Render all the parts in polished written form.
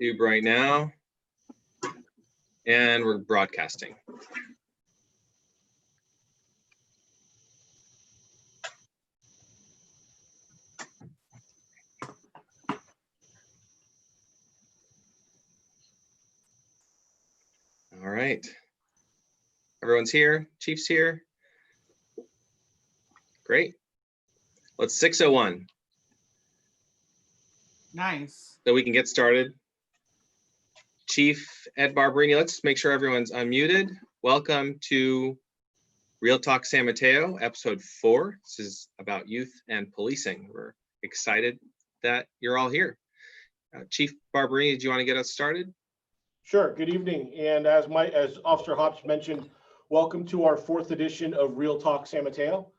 YouTube right now, and we're broadcasting. All right, everyone's here, Chief's here. Great. Well, it's 6:01. Nice. So we can get started. Chief Ed Barberini, let's make sure everyone's unmuted. Welcome to Real Talk San Mateo, episode 4. This is about youth and policing. We're excited that you're all here. Chief Barberini, do you want to get us started? Sure. Good evening. And as Officer Hops mentioned, welcome to our 4th edition of Real Talk San Mateo.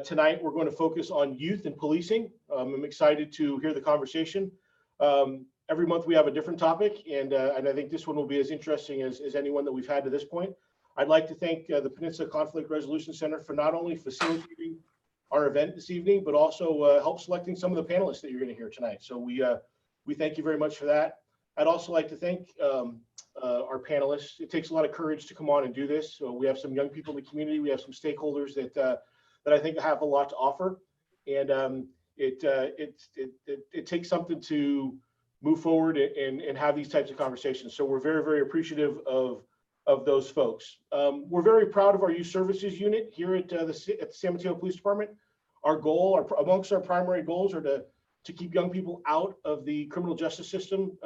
Tonight, we're going to focus on youth and policing. I'm excited to hear the conversation. Every month we have a different topic, and I think this one will be as interesting as anyone that we've had to this point. I'd like to thank the Peninsula Conflict Resolution Center for not only facilitating our event this evening, but also help selecting some of the panelists that you're going to hear tonight. So we thank you very much for that. I'd also like to thank our panelists. It takes a lot of courage to come on and do this. So we have some young people in the community. We have some stakeholders that I think have a lot to offer, and it takes something to move forward and have these types of conversations. So we're very, very appreciative of those folks. We're very proud of our youth services unit here at the San Mateo Police Department. Our goal, amongst our primary goals, are to keep young people out of the criminal justice system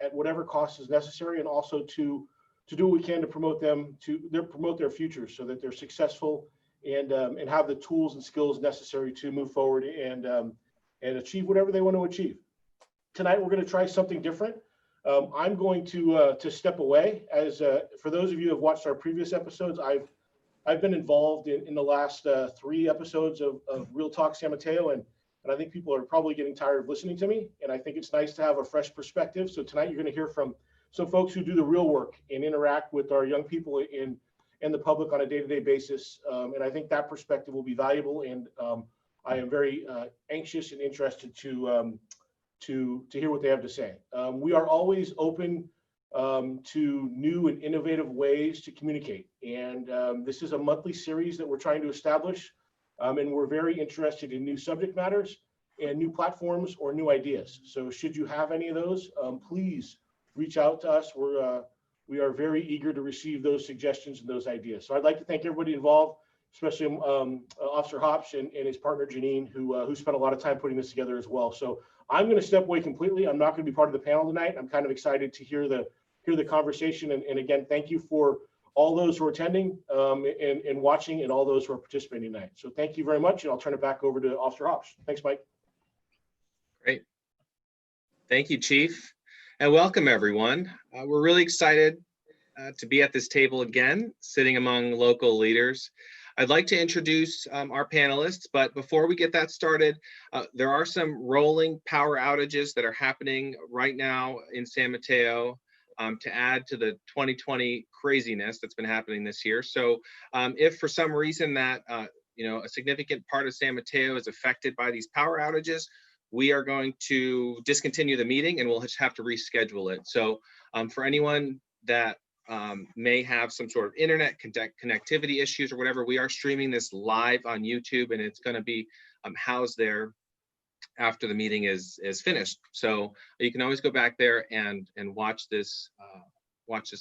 at whatever cost is necessary, and also to do what we can to promote their futures so that they're successful and have the tools and skills necessary to move forward and achieve whatever they want to achieve. Tonight, we're going to try something different. I'm going to step away. As for those of you who have watched our previous episodes, I've been involved in the last 3 episodes of Real Talk San Mateo, and I think people are probably getting tired of listening to me. And I think it's nice to have a fresh perspective. So tonight, you're going to hear from some folks who do the real work and interact with our young people and the public on a day-to-day basis. And I think that perspective will be valuable. And I am very anxious and interested to hear what they have to say. We are always open to new and innovative ways to communicate. And this is a monthly series that we're trying to establish. And we're very interested in new subject matters and new platforms or new ideas. So should you have any of those, please reach out to us. We are very eager to receive those suggestions and those ideas. So I'd like to thank everybody involved, especially Officer Hops and his partner Janine, who spent a lot of time putting this together as well. So I'm going to step away completely. I'm not going to be part of the panel tonight. I'm kind of excited to hear the conversation. And again, thank you for all those who are attending and watching, and all those who are participating tonight. So thank you very much, and I'll turn it back over to Officer Hops. Thanks, Mike. Great. Thank you, Chief. And welcome, everyone. We're really excited to be at this table again, sitting among local leaders. I'd like to introduce our panelists, but before we get that started, there are some rolling power outages that are happening right now in San Mateo to add to the 2020 craziness that's been happening this year. So if for some reason that a significant part of San Mateo is affected by these power outages, we are going to discontinue the meeting and we'll just have to reschedule it. So for anyone that may have some sort of internet connectivity issues or whatever, we are streaming this live on YouTube, and it's going to be housed there after the meeting is finished. So you can always go back there and watch this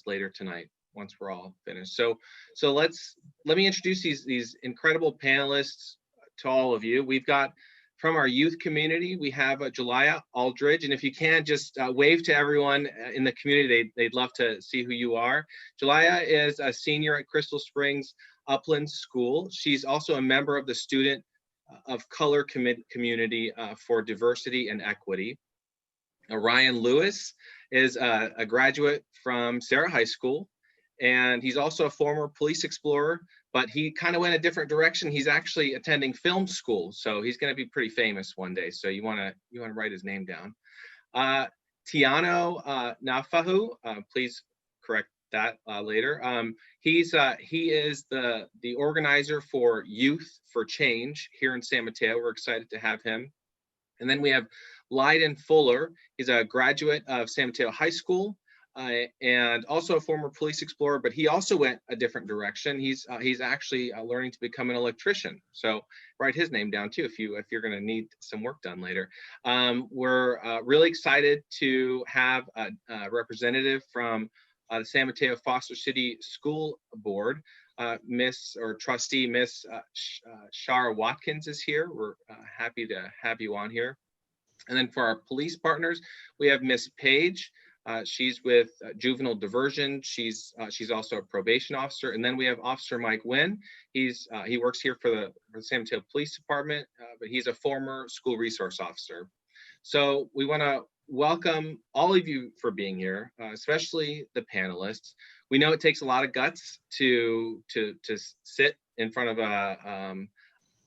later tonight once we're all finished. So let me introduce these incredible panelists to all of you. We've got from our youth community, we have Jolaiya, Aldridge, and if you can, just wave to everyone in the community. They'd love to see who you are. Jolaiya is a senior at Crystal Springs Uplands School. She's also a member of the Student of Color Community for Diversity and Equity. Ryan Lewis is a graduate from Serra High School, and he's also a former police explorer, but he kind of went a different direction. He's actually attending film school, so he's going to be pretty famous one day. So you want to write his name down. Tiano Naufahu, please correct that later. He is the organizer for Youth for Change here in San Mateo. We're excited to have him. And then we have Lyndon Fuller is a graduate of San Mateo High School and also a former police explorer, but he also went a different direction. He's actually learning to become an electrician. So write his name down too if you're going to need some work done later. We're really excited to have a representative from the San Mateo-Foster City School Board. Trustee Miss Shara Watkins is here. We're happy to have you on here. And then for our police partners, we have Miss Page. She's with Juvenile Diversion. She's also a probation officer. And then we have Officer Nguyen. He works here for the San Mateo Police Department, but he's a former school resource officer. So we want to welcome all of you for being here, especially the panelists. We know it takes a lot of guts to sit in front of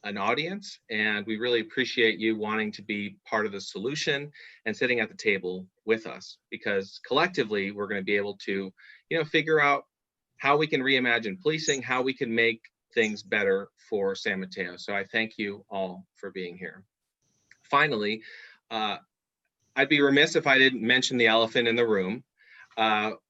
an audience, and we really appreciate you wanting to be part of the solution and sitting at the table with us, because collectively we're going to be able to, figure out how we can reimagine policing, how we can make things better for San Mateo. So I thank you all for being here. Finally, I'd be remiss if I didn't mention the elephant in the room.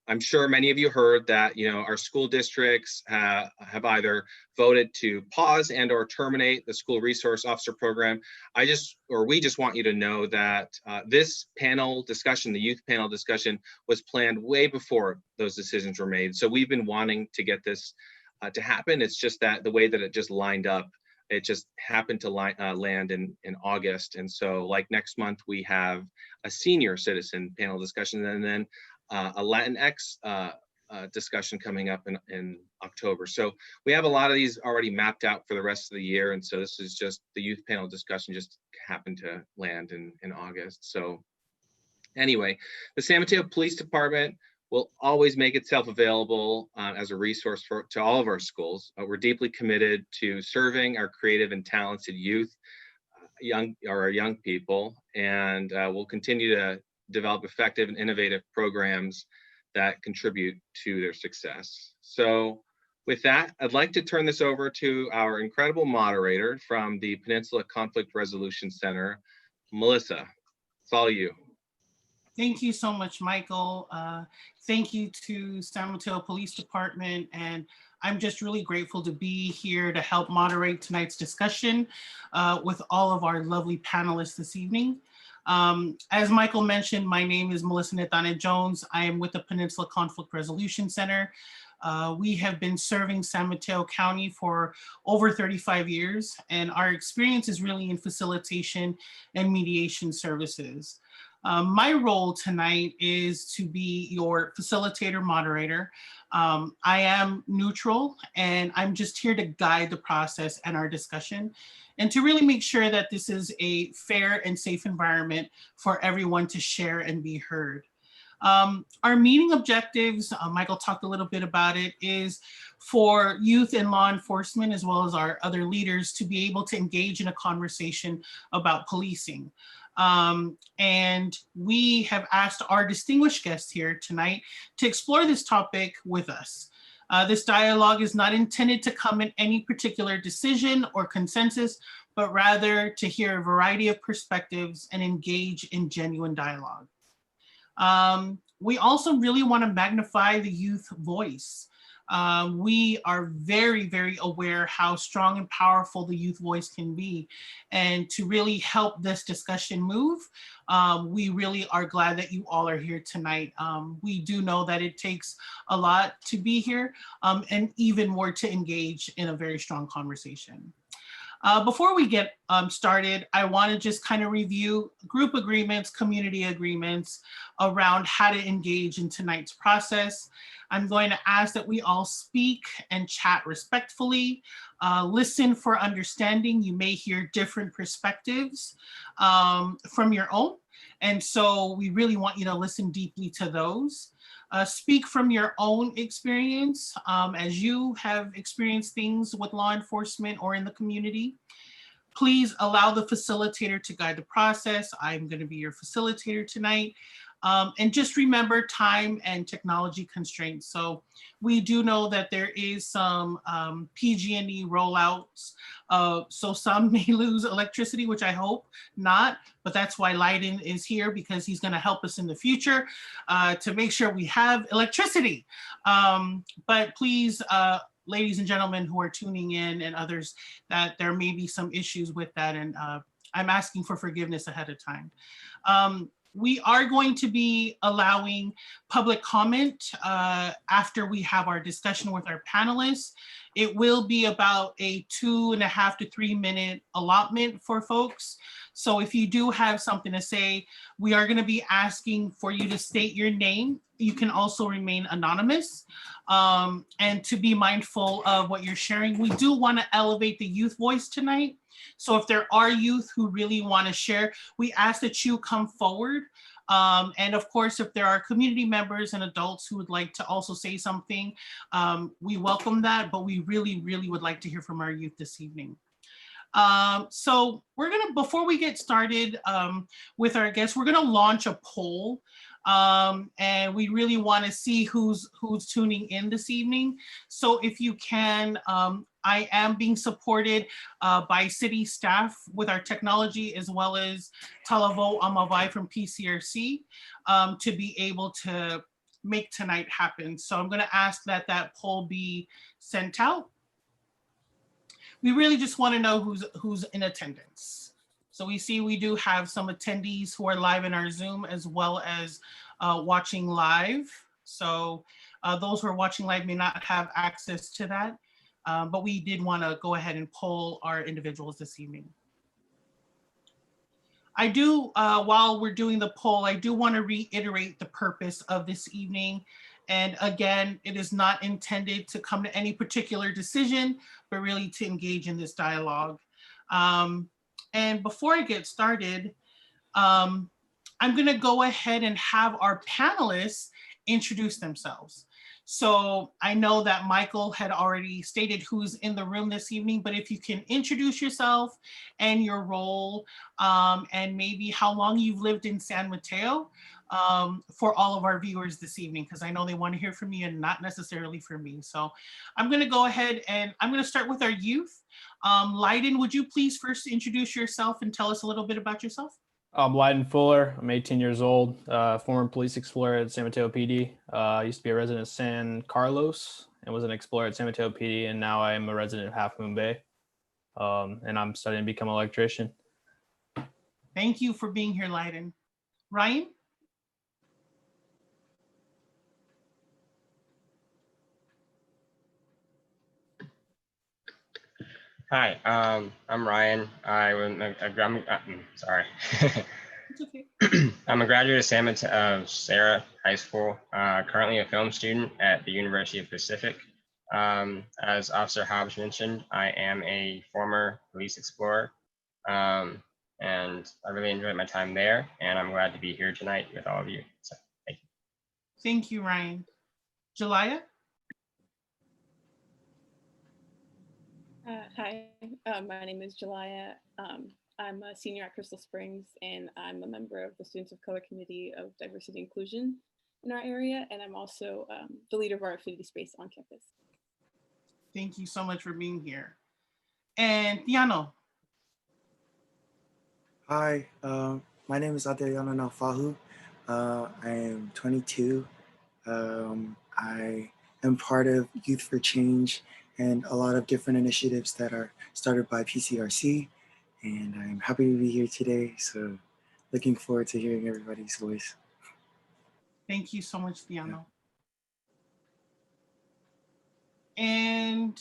I'm sure many of you heard that, our school districts have either voted to pause and or terminate the school resource officer program. We just want you to know that this panel discussion, the youth panel discussion, was planned way before those decisions were made. So we've been wanting to get this to happen. It's just that the way that it just lined up, it just happened to land in August. And so like next month, we have a senior citizen panel discussion, and then a Latinx discussion coming up in October. So we have a lot of these already mapped out for the rest of the year. And so this is just the youth panel discussion just happened to land in August. So anyway, the San Mateo Police Department will always make itself available as a resource to all of our schools. We're deeply committed to serving our creative and talented youth, our young people, and we'll continue to develop effective and innovative programs that contribute to their success. So with that, I'd like to turn this over to our incredible moderator from the Peninsula Conflict Resolution Center, Malissa. It's all you. Thank you so much, Michael. Thank you to San Mateo Police Department, and I'm just really grateful to be here to help moderate tonight's discussion with all of our lovely panelists this evening. As Michael mentioned, my name is Melissa Netane Jones. I am with the Peninsula Conflict Resolution Center. We have been serving San Mateo County for over 35 years, and our experience is really in facilitation and mediation services. My role tonight is to be your facilitator moderator. I am neutral, and I'm just here to guide the process and our discussion, and to really make sure that this is a fair and safe environment for everyone to share and be heard. Our meeting objectives, Michael talked a little bit about it, is for youth and law enforcement, as well as our other leaders, to be able to engage in a conversation about policing. And we have asked our distinguished guests here tonight to explore this topic with us. This dialogue is not intended to come in any particular decision or consensus, but rather to hear a variety of perspectives and engage in genuine dialogue. We also really want to magnify the youth voice. We are very, very aware how strong and powerful the youth voice can be. And to really help this discussion move, we really are glad that you all are here tonight. We do know that it takes a lot to be here and even more to engage in a very strong conversation. Before we get started, I want to just kind of review group agreements, community agreements around how to engage in tonight's process. I'm going to ask that we all speak and chat respectfully, listen for understanding. You may hear different perspectives from your own. And so we really want you to listen deeply to those. Speak from your own experience as you have experienced things with law enforcement or in the community. Please allow the facilitator to guide the process. I'm going to be your facilitator tonight. And just remember time and technology constraints. So we do know that there is some PG&E rollouts. So some may lose electricity, which I hope not, but that's why Lyndon is here, because he's gonna help us in the future to make sure we have electricity. But please, ladies and gentlemen who are tuning in and others, that there may be some issues with that, and I'm asking for forgiveness ahead of time. We are going to be allowing public comment after we have our discussion with our panelists. It will be about a 2.5 to 3 minute allotment for folks. So if you do have something to say, we are going to be asking for you to state your name. You can also remain anonymous, and to be mindful of what you're sharing. We do want to elevate the youth voice tonight. So if there are youth who really want to share, we ask that you come forward. And of course, if there are community members and adults who would like to also say something, we welcome that, but we really, really would like to hear from our youth this evening. So we're gonna, before we get started with our guests, we're gonna launch a poll. And we really want to see who's tuning in this evening. So if you can, I am being supported by city staff with our technology, as well as Talavo Amavai from PCRC, to be able to make tonight happen. So I'm going to ask that that poll be sent out. We really just want to know who's in attendance. So we see we do have some attendees who are live in our Zoom, as well as watching live. So those who are watching live may not have access to that, but we did want to go ahead and poll our individuals this evening. I do, while we're doing the poll, I do want to reiterate the purpose of this evening. And again, it is not intended to come to any particular decision, but really to engage in this dialogue. And before I get started, I'm going to go ahead and have our panelists introduce themselves. So I know that Michael had already stated who's in the room this evening, but if you can introduce yourself and your role, and maybe how long you've lived in San Mateo, for all of our viewers this evening, because I know they want to hear from you and not necessarily from me. So I'm going to go ahead and I'm going to start with our youth. Lyndon, would you please first introduce yourself and tell us a little bit about yourself? I'm Lyndon Fuller. I'm 18 years old, former police explorer at San Mateo PD. I used to be a resident of San Carlos and was an explorer at San Mateo PD, and now I am a resident of Half Moon Bay. And I'm studying to become an electrician. Thank you for being here, Lyndon. Ryan? Hi, I'm Ryan. I'm sorry. It's okay. I'm a graduate of Serra High School, currently a film student at the University of Pacific. As Officer Hobbs mentioned, I am a former police explorer, and I really enjoyed my time there, and I'm glad to be here tonight with all of you. So, thank you. Thank you, Ryan. Jolaiya? Hi, my name is Jolaiya. I'm a senior at Crystal Springs, and I'm a member of the Students of Color Committee of Diversity and Inclusion in our area, and I'm also the leader of our affinity space on campus. Thank you so much for being here. And Tiano? Hi, my name is Naufahu. I am 22. I am part of Youth for Change and a lot of different initiatives that are started by PCRC. And I'm happy to be here today. So looking forward to hearing everybody's voice. Thank you so much, Tiano. And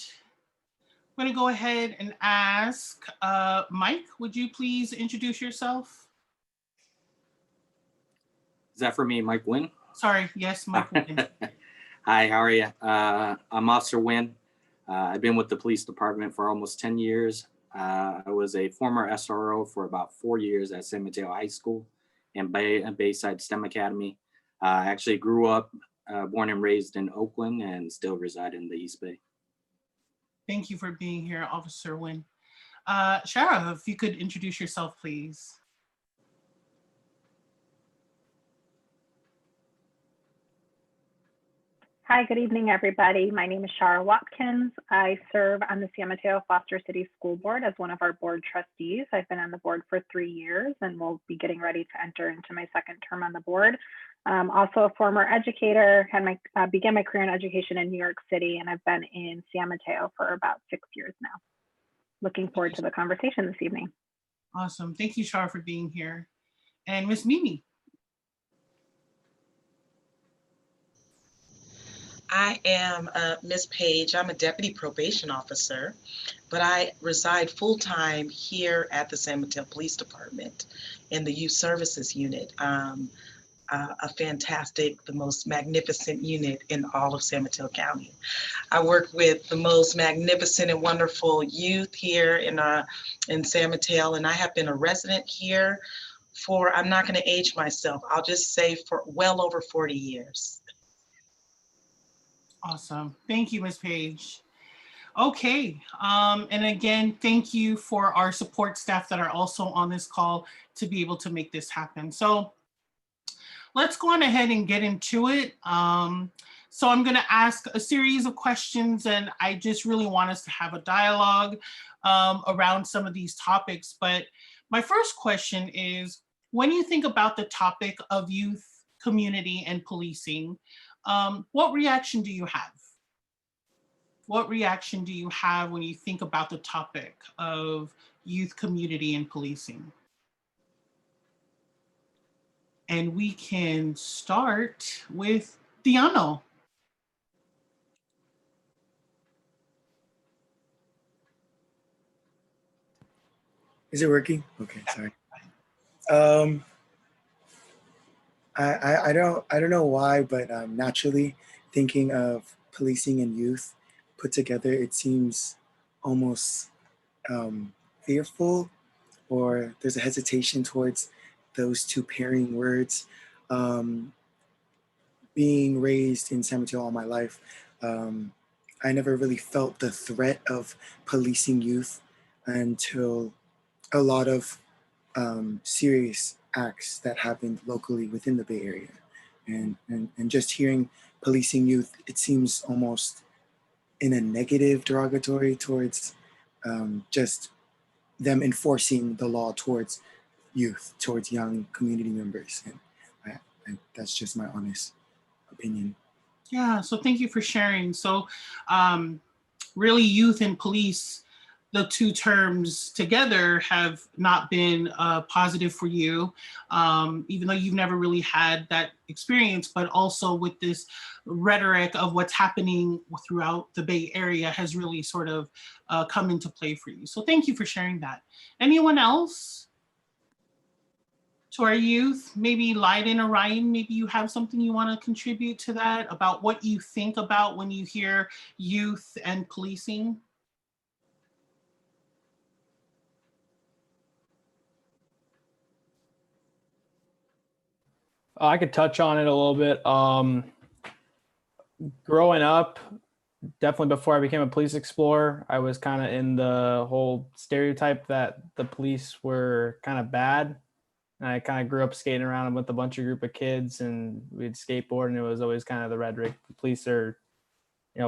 I'm gonna go ahead and ask Mike, would you please introduce yourself? Is that for me, Mike Nguyen? Sorry, yes, Mike. Hi, how are you? I'm Officer Nguyen. I've been with the police department for almost 10 years. I was a former SRO for about 4 years at San Mateo High School and Bayside STEM Academy. I actually grew up, born and raised in Oakland, and still reside in the East Bay. Thank you for being here, Officer Nguyen. Shara, if you could introduce yourself, please. Hi, good evening, everybody. My name is Shara Watkins. I serve on the San Mateo-Foster City School Board as one of our board trustees. I've been on the board for 3 years and will be getting ready to enter into my second term on the board. Also a former educator, began my career in education in New York City, and I've been in San Mateo for about 6 years now. Looking forward to the conversation this evening. Awesome. Thank you, Shara, for being here. And Miss Mimi. I am Ms. Page. I'm a deputy probation officer, but I reside full-time here at the San Mateo Police Department in the Youth Services Unit. A fantastic, the most magnificent unit in all of San Mateo County. I work with the most magnificent and wonderful youth here in San Mateo, and I have been a resident here for, I'm not going to age myself, I'll just say for well over 40 years. Awesome. Thank you, Ms. Page. Okay. And again, thank you for our support staff that are also on this call to be able to make this happen. So let's go on ahead and get into it. So I'm going to ask a series of questions, and I just really want us to have a dialogue around some of these topics. But my first question is, when you think about the topic of youth, community, and policing, what reaction do you have? What reaction do you have when you think about the topic of youth, community, and policing? And we can start with Tiano. Is it working? Okay, sorry. I don't know why, but naturally thinking of policing and youth put together, it seems almost fearful, or there's a hesitation towards those two pairing words. Being raised in San Mateo all my life, I never really felt the threat of policing youth until a lot of serious acts that happened locally within the Bay Area. And just hearing policing youth, it seems almost in a negative, derogatory towards just them enforcing the law towards youth, towards young community members. And that's just my honest opinion. Yeah, so thank you for sharing. So really youth and police, the two terms together have not been positive for you, even though you've never really had that experience, but also with this rhetoric of what's happening throughout the Bay Area has really sort of come into play for you. So thank you for sharing that. Anyone else? To our youth, maybe Lyndon or Ryan, maybe you have something you want to contribute to that about what you think about when you hear youth and policing? I could touch on it a little bit. Growing up, definitely before I became a police explorer, I was kind of in the whole stereotype that the police were kind of bad. And I kind of grew up skating around with a group of kids, and we'd skateboard, and it was always kind of the rhetoric, the police are,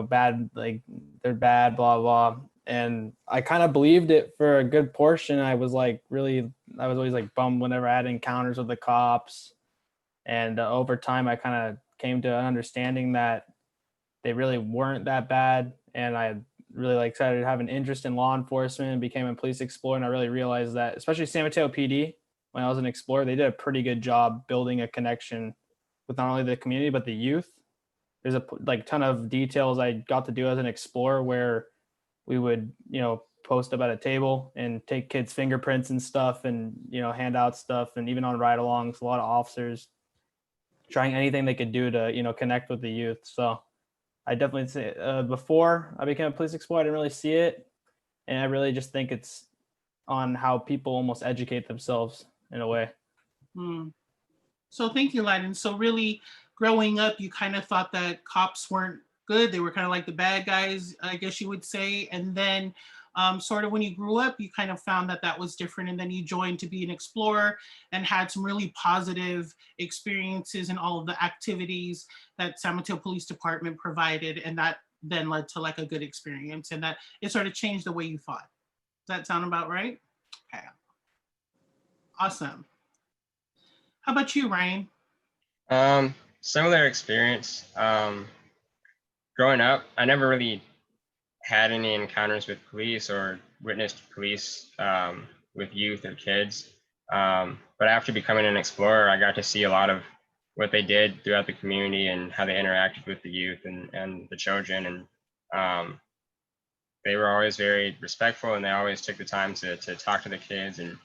bad, like they're bad, blah, blah. And I kind of believed it for a good portion. I was always like bummed whenever I had encounters with the cops. And over time, I kind of came to an understanding that they really weren't that bad. And I really started to have an interest in law enforcement and became a police explorer. And I really realized that, especially San Mateo PD, when I was an explorer, they did a pretty good job building a connection with not only the community, but the youth. There's a ton of details I got to do as an explorer where we would, post up at a table and take kids' fingerprints and stuff and, hand out stuff. And even on ride-alongs, a lot of officers trying anything they could do to, connect with the youth. So I definitely say before I became a police explorer, I didn't really see it. And I really just think it's on how people almost educate themselves in a way. So thank you, Lyndon. So really growing up, you kind of thought that cops weren't good. They were kind of like the bad guys, I guess you would say. And then sort of when you grew up, you kind of found that that was different, and then you joined to be an explorer and had some really positive experiences in all of the activities that San Mateo Police Department provided, and that then led to like a good experience, and that it sort of changed the way you thought. Does that sound about right? Okay. Awesome. How about you, Ryan? Similar experience. Growing up, I never really had any encounters with police or witnessed police with youth or kids. But after becoming an explorer, I got to see a lot of what they did throughout the community and how they interacted with the youth and the children. And they were always very respectful, and they always took the time to talk to the kids, and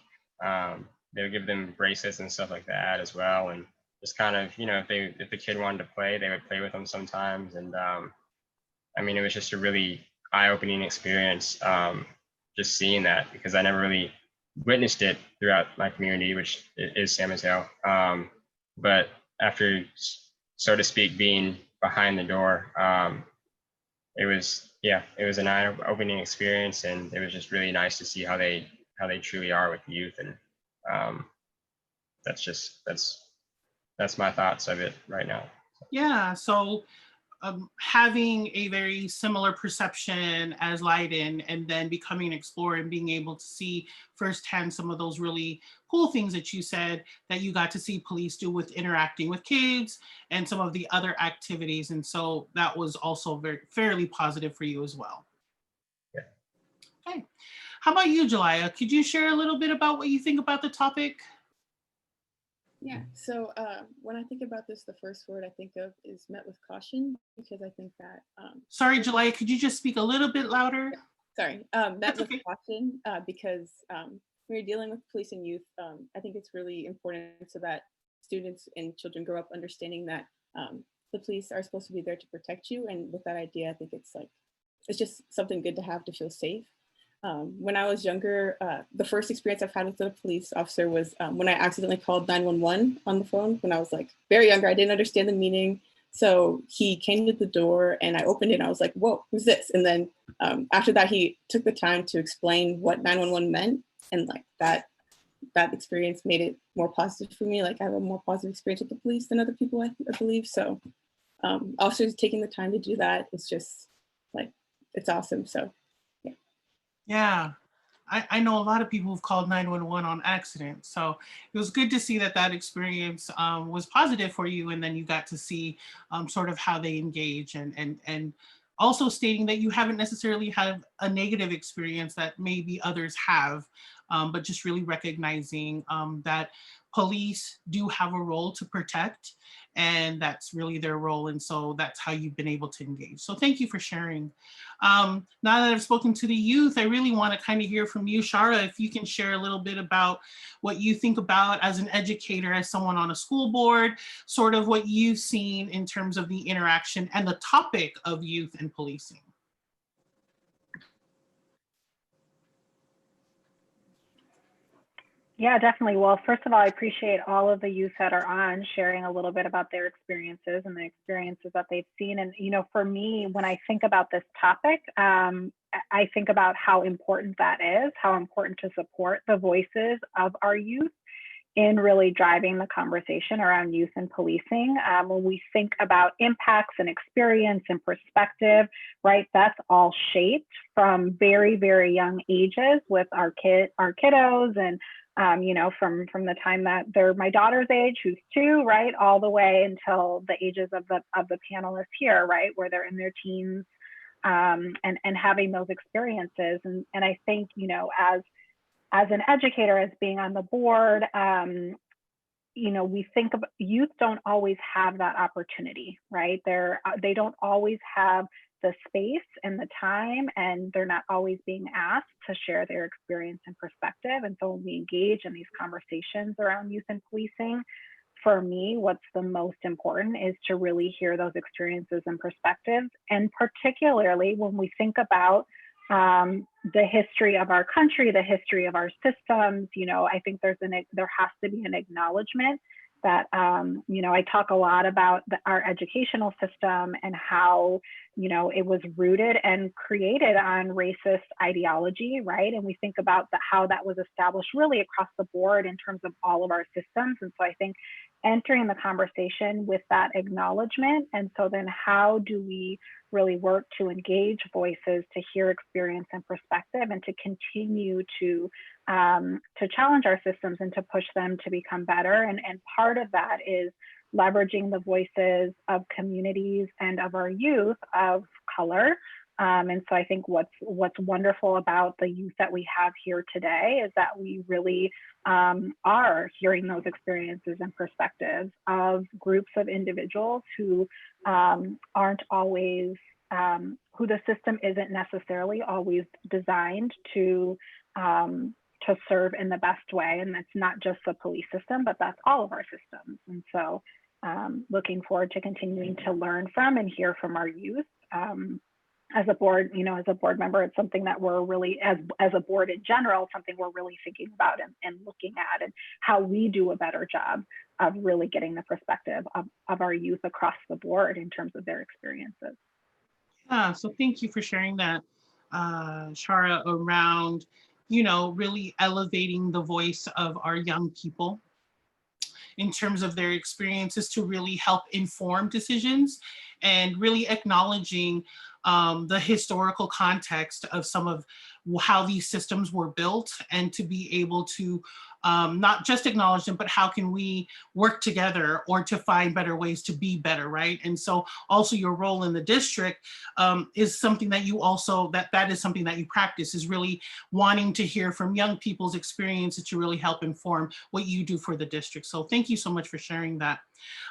they would give them bracelets and stuff like that as well. And just kind of, you know, if the kid wanted to play, they would play with them sometimes. And I mean, it was just a really eye-opening experience, just seeing that, because I never really witnessed it throughout my community, which is San Mateo. But after, so to speak, being behind the door, it was an eye-opening experience, and it was just really nice to see how they truly are with youth. And that's my thoughts of it right now. Yeah, so having a very similar perception as Lyndon, and then becoming an explorer and being able to see firsthand some of those really cool things that you said that you got to see police do with interacting with kids and some of the other activities. And so that was also fairly positive for you as well. Yeah. Okay. How about you, Jolaiya? Could you share a little bit about what you think about the topic? Yeah, so when I think about this, the first word I think of is met with caution, because I think that. Sorry, Jolaiya, could you just speak a little bit louder? Sorry, met with caution, because when you're dealing with police and youth, I think it's really important so that students and children grow up understanding that the police are supposed to be there to protect you. And with that idea, I think it's just something good to have to feel safe. When I was younger, the first experience I've had with a police officer was when I accidentally called 911 on the phone when I was like very younger. I didn't understand the meaning. So he came to the door and I opened it and I was like, whoa, who's this? And then after that, he took the time to explain what 911 meant. And like that experience made it more positive for me. Like I have a more positive experience with the police than other people, I believe. So officers taking the time to do that is just like, it's awesome. So. Yeah, I know a lot of people who've called 911 on accident. So it was good to see that experience was positive for you. And then you got to see sort of how they engage, and also stating that you haven't necessarily had a negative experience that maybe others have, but just really recognizing that police do have a role to protect, and that's really their role. And so that's how you've been able to engage. So thank you for sharing. Now that I've spoken to the youth, I really want to kind of hear from you, Shara, if you can share a little bit about what you think about as an educator, as someone on a school board, sort of what you've seen in terms of the interaction and the topic of youth and policing. Yeah, definitely. Well, first of all, I appreciate all of the youth that are on sharing a little bit about their experiences and the experiences that they've seen. And, you know, for me, when I think about this topic, I think about how important that is, how important to support the voices of our youth in really driving the conversation around youth and policing. When we think about impacts and experience and perspective, right, that's all shaped from very, very young ages with our kiddos, and you know, from the time that they're my daughter's age, who's 2, right, all the way until the ages of the panelists here, right, where they're in their teens, and having those experiences. And I think, you know, as an educator, as being on the board, you know, we think of youth don't always have that opportunity, right? They don't always have the space and the time, and they're not always being asked to share their experience and perspective. And so when we engage in these conversations around youth and policing, for me, what's the most important is to really hear those experiences and perspectives. And particularly when we think about the history of our country, the history of our systems, you know, I think there has to be an acknowledgement that, I talk a lot about our educational system and how, it was rooted and created on racist ideology, right? And we think about how that was established really across the board in terms of all of our systems. And so I think entering the conversation with that acknowledgement, and so then how do we really work to engage voices, to hear experience and perspective, and to continue to challenge our systems and to push them to become better. And part of that is leveraging the voices of communities and of our youth of color. And so I think what's wonderful about the youth that we have here today is that we really are hearing those experiences and perspectives of groups of individuals who aren't always, who the system isn't necessarily always designed to serve in the best way. And that's not just the police system, but that's all of our systems. And so looking forward to continuing to learn from and hear from our youth. As a board, as a board member, it's something that we're really, as a board in general, something we're really thinking about and looking at, and how we do a better job of really getting the perspective of our youth across the board in terms of their experiences. So thank you for sharing that, Shara, around, really elevating the voice of our young people in terms of their experiences to really help inform decisions, and really acknowledging the historical context of some of how these systems were built, and to be able to not just acknowledge them, but how can we work together or to find better ways to be better, right? And so also your role in the district is something that you also, that is something that you practice, is really wanting to hear from young people's experiences to really help inform what you do for the district. So thank you so much for sharing that.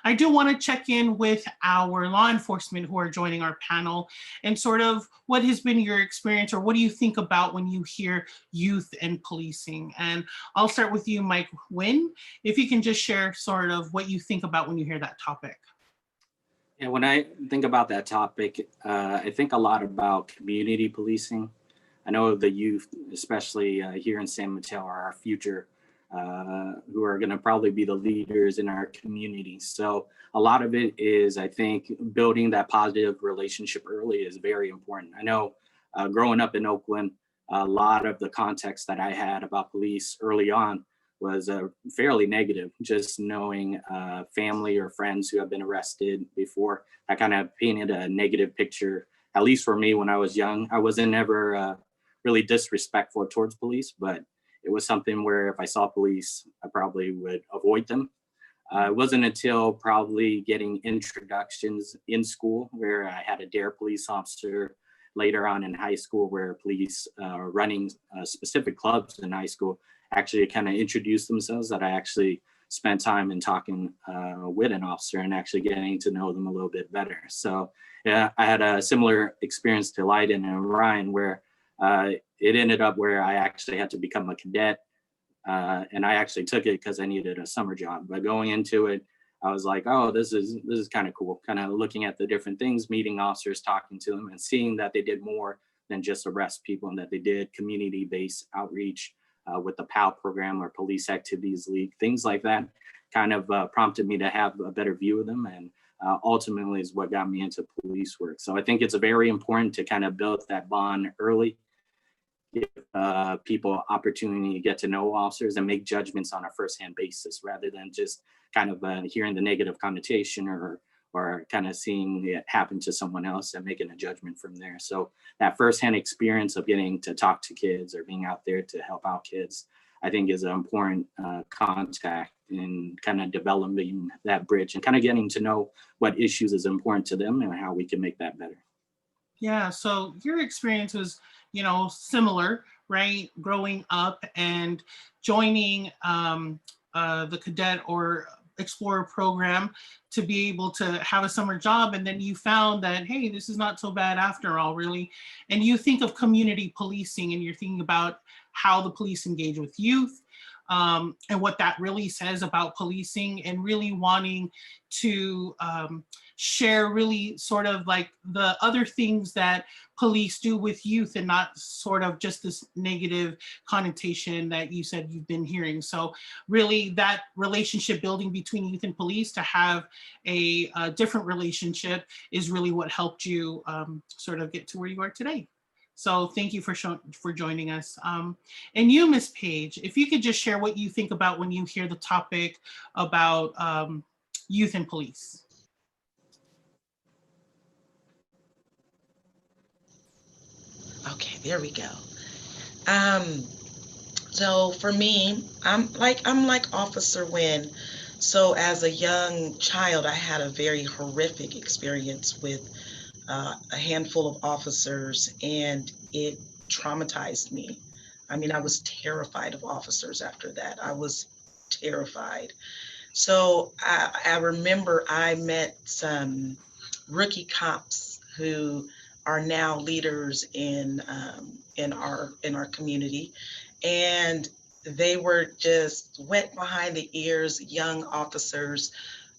I do want to check in with our law enforcement who are joining our panel, and sort of what has been your experience, or what do you think about when you hear youth and policing? And I'll start with you, Mike Nguyen, if you can just share sort of what you think about when you hear that topic. Yeah, when I think about that topic, I think a lot about community policing. I know the youth, especially here in San Mateo, are our future, who are going to probably be the leaders in our community. So a lot of it is, I think, building that positive relationship early is very important. I know growing up in Oakland, a lot of the context that I had about police early on was fairly negative. Just knowing family or friends who have been arrested before, I kind of painted a negative picture, at least for me when I was young. I wasn't ever really disrespectful towards police, but it was something where if I saw police, I probably would avoid them. It wasn't until probably getting introductions in school where I had a DARE police officer, later on in high school where police running specific clubs in high school actually kind of introduced themselves, that I actually spent time in talking with an officer and actually getting to know them a little bit better. So yeah, I had a similar experience to Lyndon and Ryan, where it ended up where I actually had to become a cadet. And I actually took it because I needed a summer job. But going into it, I was like, oh, this is kind of cool. Kind of looking at the different things, meeting officers, talking to them, and seeing that they did more than just arrest people, and that they did community-based outreach with the PAL program or Police Activities League, things like that, kind of prompted me to have a better view of them, and ultimately is what got me into police work. So I think it's very important to kind of build that bond early, give people opportunity to get to know officers and make judgments on a firsthand basis, rather than just kind of hearing the negative connotation or kind of seeing it happen to someone else and making a judgment from there. So that firsthand experience of getting to talk to kids or being out there to help out kids, I think is an important contact in kind of developing that bridge and kind of getting to know what issues is important to them and how we can make that better. Yeah, so your experience was, similar, right? Growing up and joining the cadet or explorer program to be able to have a summer job, and then you found that, hey, this is not so bad after all, really. And you think of community policing, and you're thinking about how the police engage with youth, and what that really says about policing, and really wanting to share really sort of like the other things that police do with youth, and not sort of just this negative connotation that you said you've been hearing. So really that relationship building between youth and police, to have a different relationship, is really what helped you sort of get to where you are today. So thank you for joining us. And you, Ms. Page, if you could just share what you think about when you hear the topic about youth and police. Okay, there we go. So for me, I'm like Officer Nguyen. So as a young child, I had a very horrific experience with a handful of officers, and it traumatized me. I mean, I was terrified of officers after that. I was terrified. So I remember I met some rookie cops who are now leaders in our community, and they were just wet behind the ears, young officers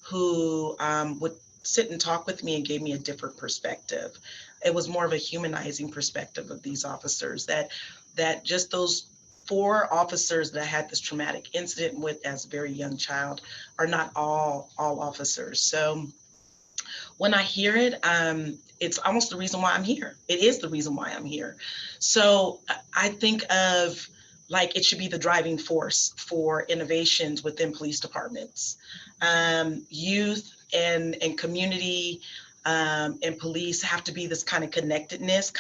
who would sit and talk with me and gave me a different perspective. It was more of a humanizing perspective of these officers, that just those 4 officers that I had this traumatic incident with as a very young child are not all officers. So when I hear it, it's almost the reason why I'm here. It is the reason why I'm here. So I think of like it should be the driving force for innovations within police departments. Youth and community and police have to be this kind of connectedness,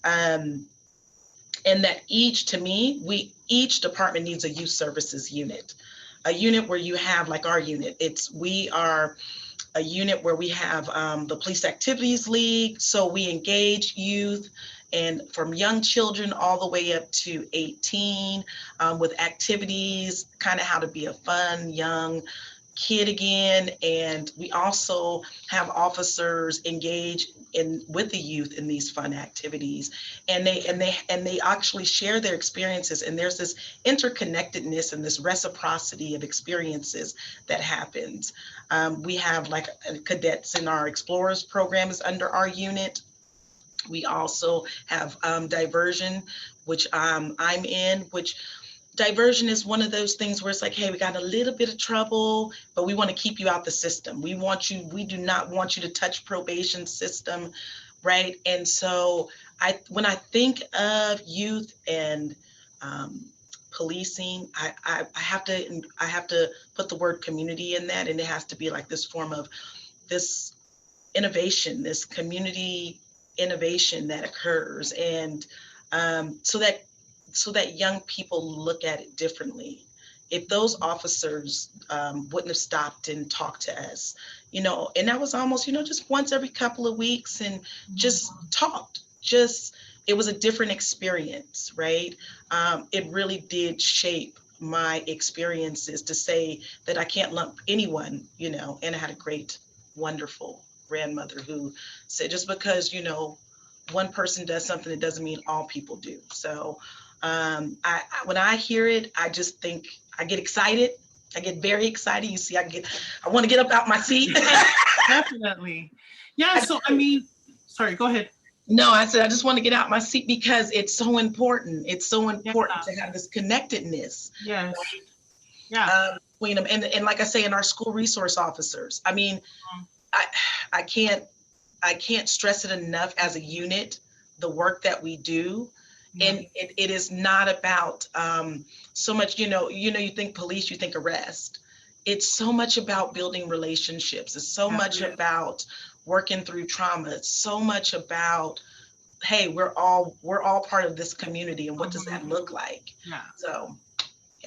and that each department needs a youth services unit, a unit where you have like our unit. We are a unit where we have the Police Activities League. So we engage youth, and from young children all the way up to 18 with activities, kind of how to be a fun young kid again. And we also have officers engage with the youth in these fun activities, and they actually share their experiences, and there's this interconnectedness and this reciprocity of experiences that happens. We have like cadets in our Explorers program is under our unit. We also have Diversion, which I'm in, which Diversion is one of those things where it's like, hey, we got a little bit of trouble, but we want to keep you out the system. We do not want you to touch probation system, right? And so when I think of youth and policing, I have to put the word community in that, and it has to be like this form of this innovation, this community innovation that occurs, and so that young people look at it differently. If those officers wouldn't have stopped and talked to us, and that was almost, just once every couple of weeks, and just talked, it was a different experience, right? It really did shape my experiences to say that I can't lump anyone, and I had a great, wonderful grandmother who said, just because, one person does something, it doesn't mean all people do. So when I hear it, I just think I get excited. I get very excited. You see, I want to get up out my seat. Definitely. Yeah. So, sorry, go ahead. No, I said, I just want to get out my seat because it's so important. It's so important to have this connectedness. Yes. Right? Yeah. Between them. And like I say, in our school resource officers, I can't stress it enough as a unit, the work that we do. And it is not about so much, you think police, you think arrest. It's so much about building relationships. It's so much about working through trauma. It's so much about, hey, we're all part of this community, and what does that look like? Yeah. So.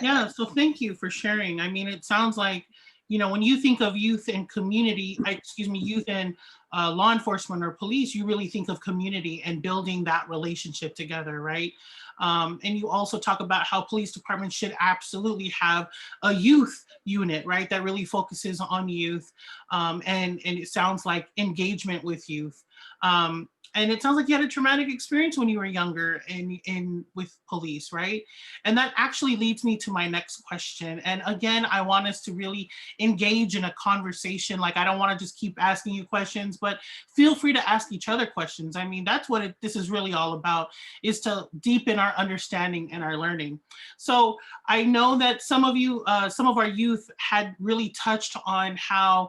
Yeah. So thank you for sharing. It sounds like, when you think of youth and community, youth and law enforcement or police, you really think of community and building that relationship together, right? And you also talk about how police departments should absolutely have a youth unit, right? That really focuses on youth, and it sounds like engagement with youth. And it sounds like you had a traumatic experience when you were younger in with police, right? And that actually leads me to my next question. And again, I want us to really engage in a conversation. Like, I don't want to just keep asking you questions, but feel free to ask each other questions. I mean, that's what this is really all about, is to deepen our understanding and our learning. So I know that some of you, some of our youth had really touched on how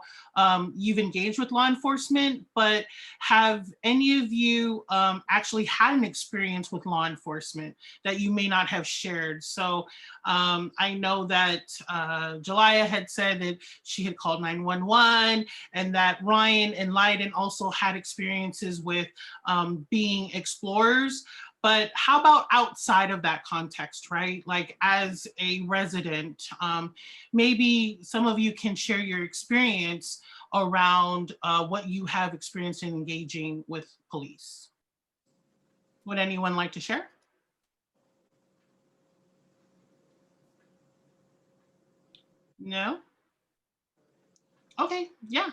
you've engaged with law enforcement, but have any of you actually had an experience with law enforcement that you may not have shared? So I know that Jolaiya had said that she had called 911, and that Ryan and Lyndon also had experiences with being explorers. But how about outside of that context, right? Like, as a resident, maybe some of you can share your experience around what you have experienced in engaging with police. Would anyone like to share? No? Okay, yeah.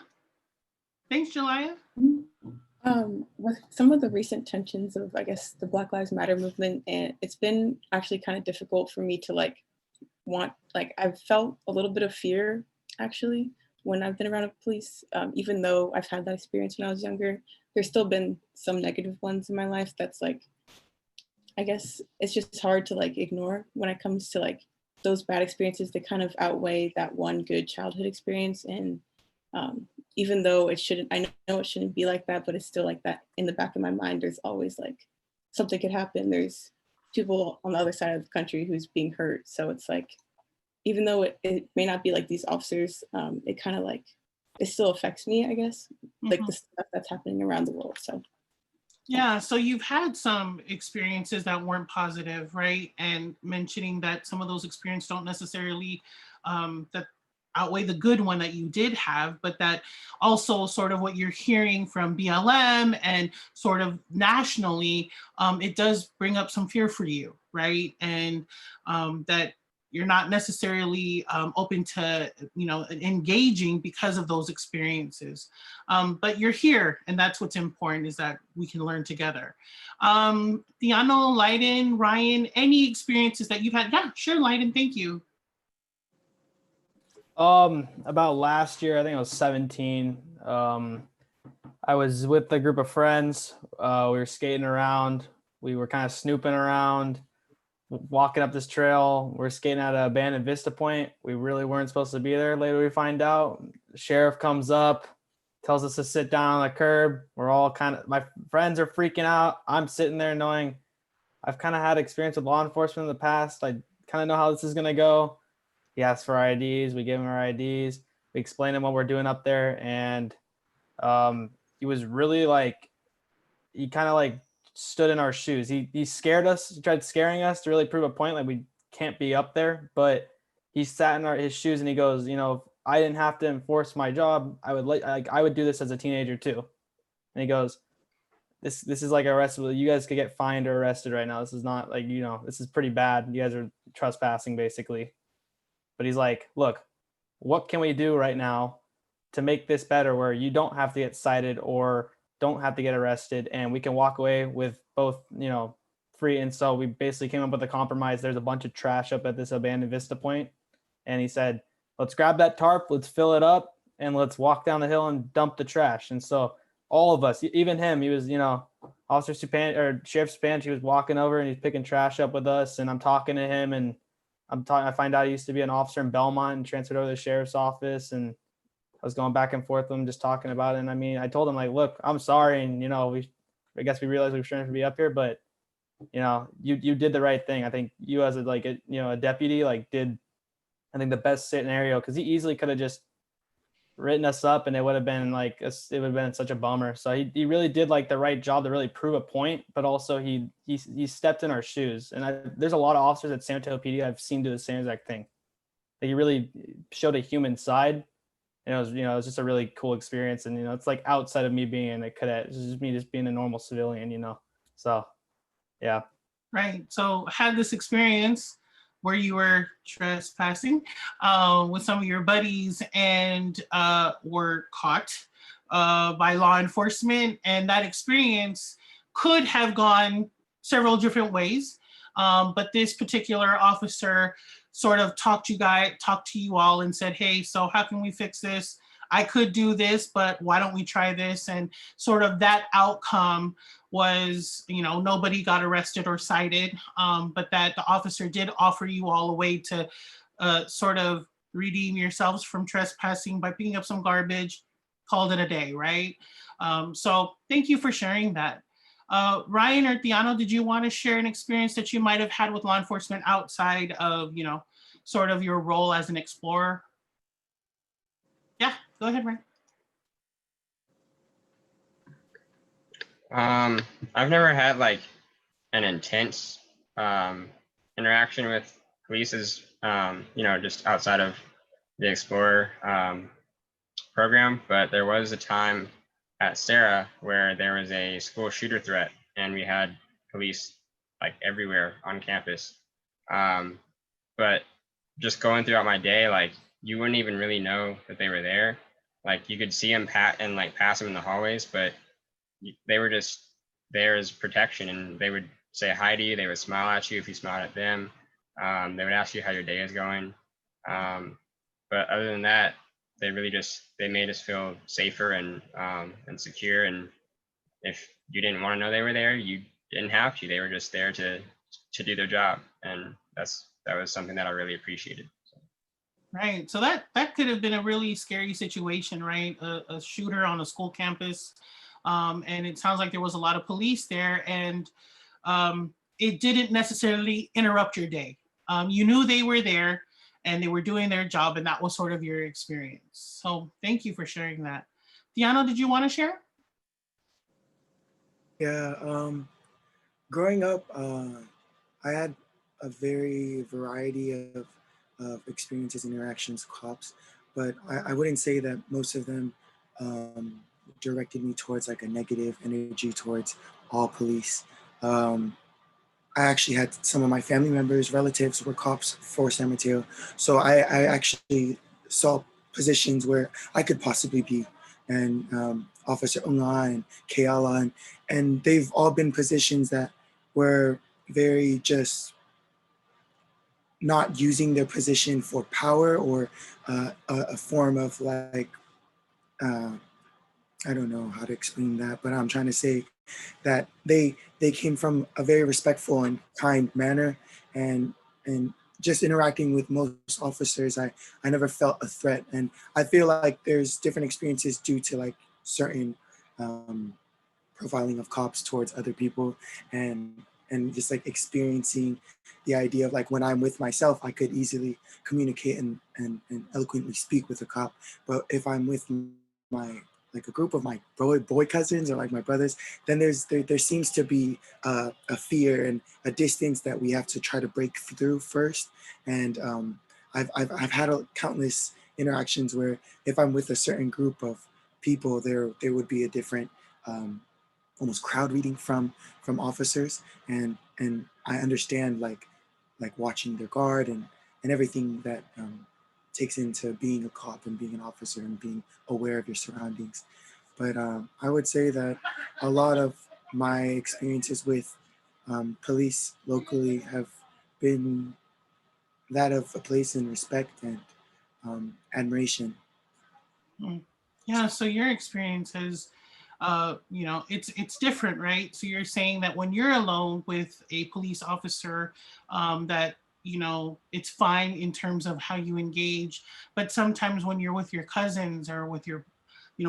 Thanks, Jolaiya. With some of the recent tensions of, I guess, the Black Lives Matter movement, and it's been actually kind of difficult for me to I've felt a little bit of fear actually when I've been around police, even though I've had that experience when I was younger. There's still been some negative ones in my life that's like, I guess it's just hard to like ignore when it comes to like those bad experiences. They kind of outweigh that one good childhood experience. And even though it shouldn't, I know it shouldn't be like that, but it's still like that in the back of my mind. There's always like something could happen. There's people on the other side of the country who's being hurt. So it's like, even though it may not be like these officers, it kind of like, it still affects me, I guess, like the stuff that's happening around the world. So. Yeah, so you've had some experiences that weren't positive, right? And mentioning that some of those experiences don't necessarily that outweigh the good one that you did have, but that also sort of what you're hearing from BLM and sort of nationally, it does bring up some fear for you, right? And that you're not necessarily open to, engaging because of those experiences. But you're here, and that's what's important, is that we can learn together. Tiano, Lyndon, Ryan, any experiences that you've had? Yeah, sure, Lyndon, thank you. About last year, I think I was 17. I was with a group of friends. We were skating around. We were kind of snooping around, walking up this trail. We're skating at an abandoned Vista Point. We really weren't supposed to be there. Later we find out. The sheriff comes up, tells us to sit down on the curb. We're all my friends are freaking out. I'm sitting there knowing I've kind of had experience with law enforcement in the past. I kind of know how this is going to go. He asks for IDs. We give him our IDs. We explain him what we're doing up there. And he was really like, he kind of like stood in our shoes. He scared us. He tried scaring us to really prove a point, like we can't be up there. But he sat in his shoes and he goes, if I didn't have to enforce my job, I would do this as a teenager too. And he goes, this is like arrestable. You guys could get fined or arrested right now. This is not like, this is pretty bad. You guys are trespassing basically. But he's like, look, what can we do right now to make this better, where you don't have to get cited or don't have to get arrested, and we can walk away with both, free. And so we basically came up with a compromise. There's a bunch of trash up at this abandoned Vista Point. And he said, let's grab that tarp, let's fill it up, and let's walk down the hill and dump the trash. And so all of us, even him, he was, Officer Supan or Sheriff Supan, he was walking over and he's picking trash up with us. And I'm talking to him, and I find out he used to be an officer in Belmont and transferred over to the sheriff's office. And I was going back and forth with him, just talking about it. And I mean, I told him like, look, I'm sorry. And, I guess we realized we shouldn't be up here, but you did the right thing. I think you as a deputy, did, I think, the best scenario, because he easily could have just written us up and it would have been it would have been such a bummer. So he really did the right job to really prove a point, but also he stepped in our shoes. And there's a lot of officers at San Mateo PD I've seen do the same exact thing. He really showed a human side, and it was just a really cool experience. And it's like outside of me being a cadet, it's just me just being a normal civilian, so yeah. Right. So had this experience where you were trespassing with some of your buddies and were caught by law enforcement. And that experience could have gone several different ways. But this particular officer sort of talked to you all and said, hey, so how can we fix this? I could do this, but why don't we try this? And sort of that outcome was, nobody got arrested or cited, but that the officer did offer you all a way to sort of redeem yourselves from trespassing by picking up some garbage, called it a day, right? So thank you for sharing that. Ryan or Tiano, did you want to share an experience that you might have had with law enforcement outside of, sort of your role as an explorer? Yeah, go ahead, Ryan. I've never had like an intense interaction with police as, just outside of the Explorer program, but there was a time at Serra where there was a school shooter threat and we had police like everywhere on campus. But just going throughout my day, like you wouldn't even really know that they were there. Like you could see them pass them in the hallways, but they were just there as protection, and they would say hi to you. They would smile at you if you smiled at them. They would ask you how your day is going. But other than that, they made us feel safer and secure. And if you didn't want to know they were there, you didn't have to. They were just there to do their job, and that was something that I really appreciated. Right. So that could have been a really scary situation, right? A shooter on a school campus. And it sounds like there was a lot of police there, and it didn't necessarily interrupt your day. You knew they were there and they were doing their job, and that was sort of your experience. So thank you for sharing that. Tiano, did you want to share? Yeah, growing up, I had a very variety of experiences and interactions with cops, but I wouldn't say that most of them directed me towards like a negative energy towards all police. I actually had some of my family members, relatives were cops for San Mateo. So I actually saw positions where I could possibly be. And Officer Nguyen and Keala, and they've all been positions that were very just not using their position for power or a form of like, I don't know how to explain that, but I'm trying to say that they came from a very respectful and kind manner, and just interacting with most officers, I never felt a threat. And I feel like there's different experiences due to like certain profiling of cops towards other people, and just like experiencing the idea of like when I'm with myself, I could easily communicate and eloquently speak with a cop. But if I'm with my like a group of my boy cousins or like my brothers, then there seems to be a fear and a distance that we have to try to break through first. And I've had countless interactions where if I'm with a certain group of people, there would be a different almost crowd reading from officers, and I understand like watching their guard and everything that takes into being a cop and being an officer and being aware of your surroundings. But I would say that a lot of my experiences with police locally have been that of a place in respect and admiration. Yeah, so your experience is, it's different, right? So you're saying that when you're alone with a police officer, that it's fine in terms of how you engage, but sometimes when you're with your cousins or with your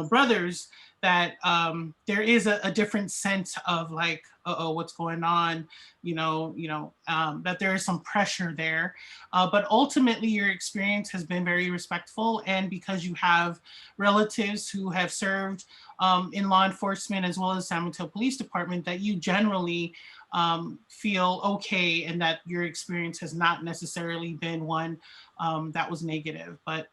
brothers, that there is a different sense of like, uh-oh, what's going on, that there is some pressure there. But ultimately your experience has been very respectful, and because you have relatives who have served in law enforcement as well as San Mateo Police Department, that you generally feel okay, and that your experience has not necessarily been one that was negative, but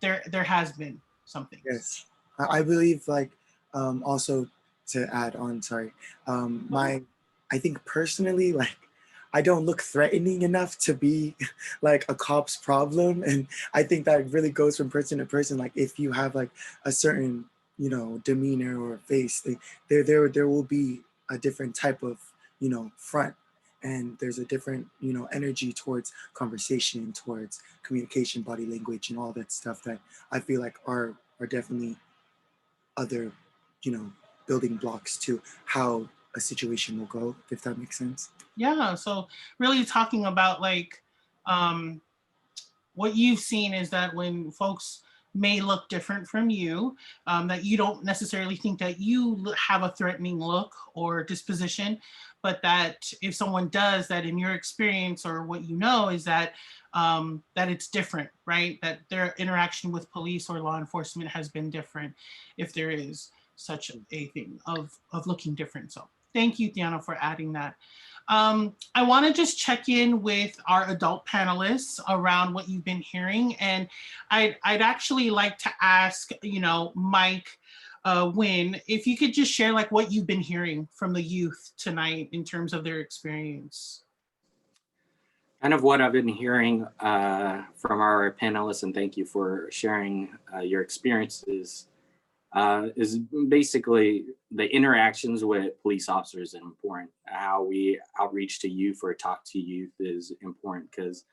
there has been something. Yes, I believe like also to add on, sorry, I think personally, like I don't look threatening enough to be like a cop's problem, and I think that really goes from person to person. Like if you have like a certain demeanor or face, there will be a different type of, front. And there's a different, energy towards conversation, towards communication, body language, and all that stuff that I feel like are definitely other, building blocks to how a situation will go, if that makes sense. Yeah, so really talking about like what you've seen is that when folks may look different from you, that you don't necessarily think that you have a threatening look or disposition, but that if someone does, that in your experience or what you know is that that it's different, right? That their interaction with police or law enforcement has been different, if there is such a thing of looking different. So thank you, Tiano, for adding that. I want to just check in with our adult panelists around what you've been hearing. And I'd actually like to ask, Mike, Nguyen, if you could just share like what you've been hearing from the youth tonight in terms of their experience. Kind of what I've been hearing from our panelists, and thank you for sharing your experiences, is basically the interactions with police officers is important. How we outreach to youth or talk to youth is important because,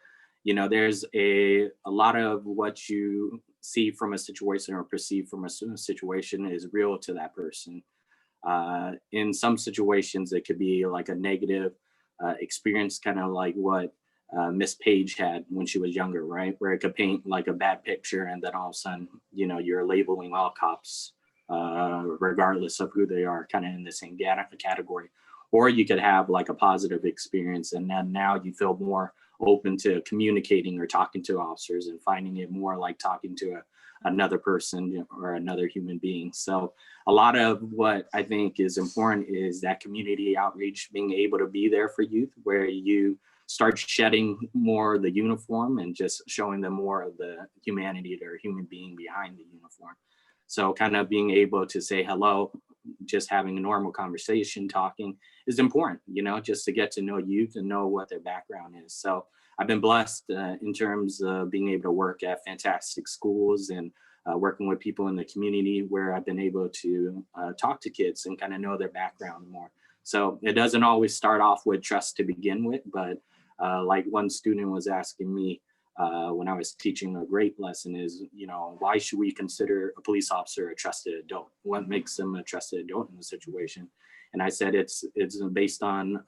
there's a lot of what you see from a situation or perceive from a situation is real to that person. In some situations, it could be like a negative experience, kind of like what Miss Page had when she was younger, right? Where it could paint like a bad picture, and then all of a sudden, you're labeling all cops, regardless of who they are, kind of in the same category. Or you could have like a positive experience, and then now you feel more open to communicating or talking to officers and finding it more like talking to another person or another human being. So a lot of what I think is important is that community outreach, being able to be there for youth, where you start shedding more of the uniform and just showing them more of the humanity or human being behind the uniform. So kind of being able to say hello, just having a normal conversation, talking is important, just to get to know youth and know what their background is. So I've been blessed in terms of being able to work at fantastic schools and working with people in the community where I've been able to talk to kids and kind of know their background more. So it doesn't always start off with trust to begin with, but like one student was asking me when I was teaching, a great lesson is, why should we consider a police officer a trusted adult? What makes them a trusted adult in the situation? And I said, it's based on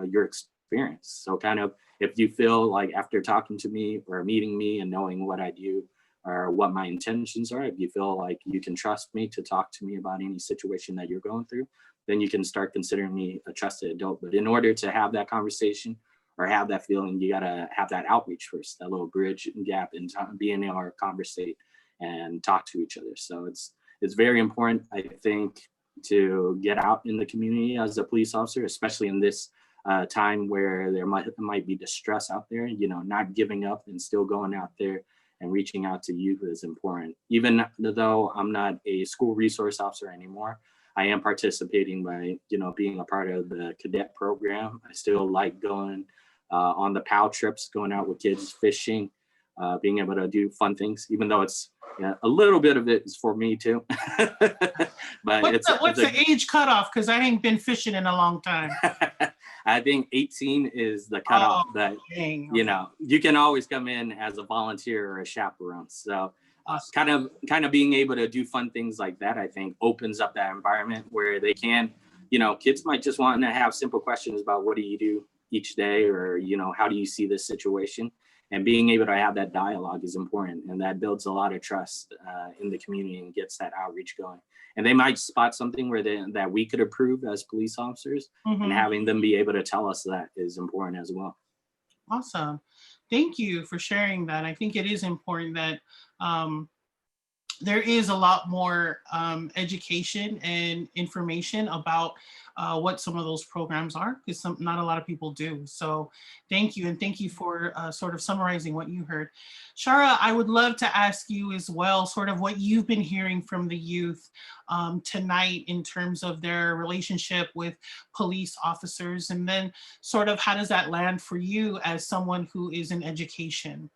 your experience. So kind of, if you feel like after talking to me or meeting me and knowing what I do or what my intentions are, if you feel like you can trust me to talk to me about any situation that you're going through, then you can start considering me a trusted adult. But in order to have that conversation or have that feeling, you gotta have that outreach first, that little bridge and gap in being able to conversate and talk to each other. So it's very important, I think, to get out in the community as a police officer, especially in this time where there might be distress out there. Not giving up and still going out there and reaching out to youth is important. Even though I'm not a school resource officer anymore, I am participating by, being a part of the cadet program. I still like going on the POW trips, going out with kids, fishing, being able to do fun things, even though it's a little bit of it is for me too. But what's the age cutoff? Because I ain't been fishing in a long time. I think 18 is the cutoff. That dang. you can always come in as a volunteer or a chaperone. So Awesome. kind of being able to do fun things like that, I think opens up that environment where they can, kids might just want to have simple questions about what do you do each day, or how do you see this situation, and being able to have that dialogue is important, and that builds a lot of trust in the community and gets that outreach going. And they might spot something where that we could improve as police officers, and having them be able to tell us that is important as well. Awesome. Thank you for sharing that. I think it is important that there is a lot more education and information about what some of those programs are, because not a lot of people do. So thank you. And thank you for sort of summarizing what you heard. Shara, I would love to ask you as well, sort of what you've been hearing from the youth tonight in terms of their relationship with police officers, and then sort of how does that land for you as someone who is in education?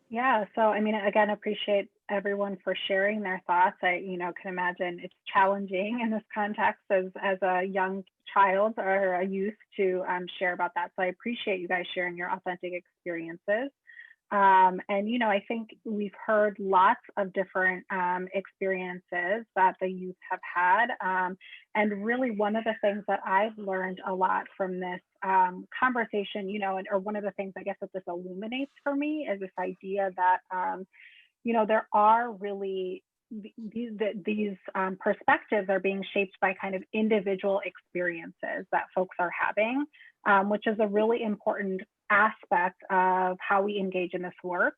Yeah, so I mean, again, appreciate everyone for sharing their thoughts. I, can imagine it's challenging in this context as a young child or a youth to share about that. So I appreciate you guys sharing your authentic experiences. And, I think we've heard lots of different experiences that the youth have had. And really one of the things that I've learned a lot from this conversation, or one of the things I guess that this illuminates for me is this idea that, there are really these perspectives are being shaped by kind of individual experiences that folks are having, which is a really important aspect of how we engage in this work.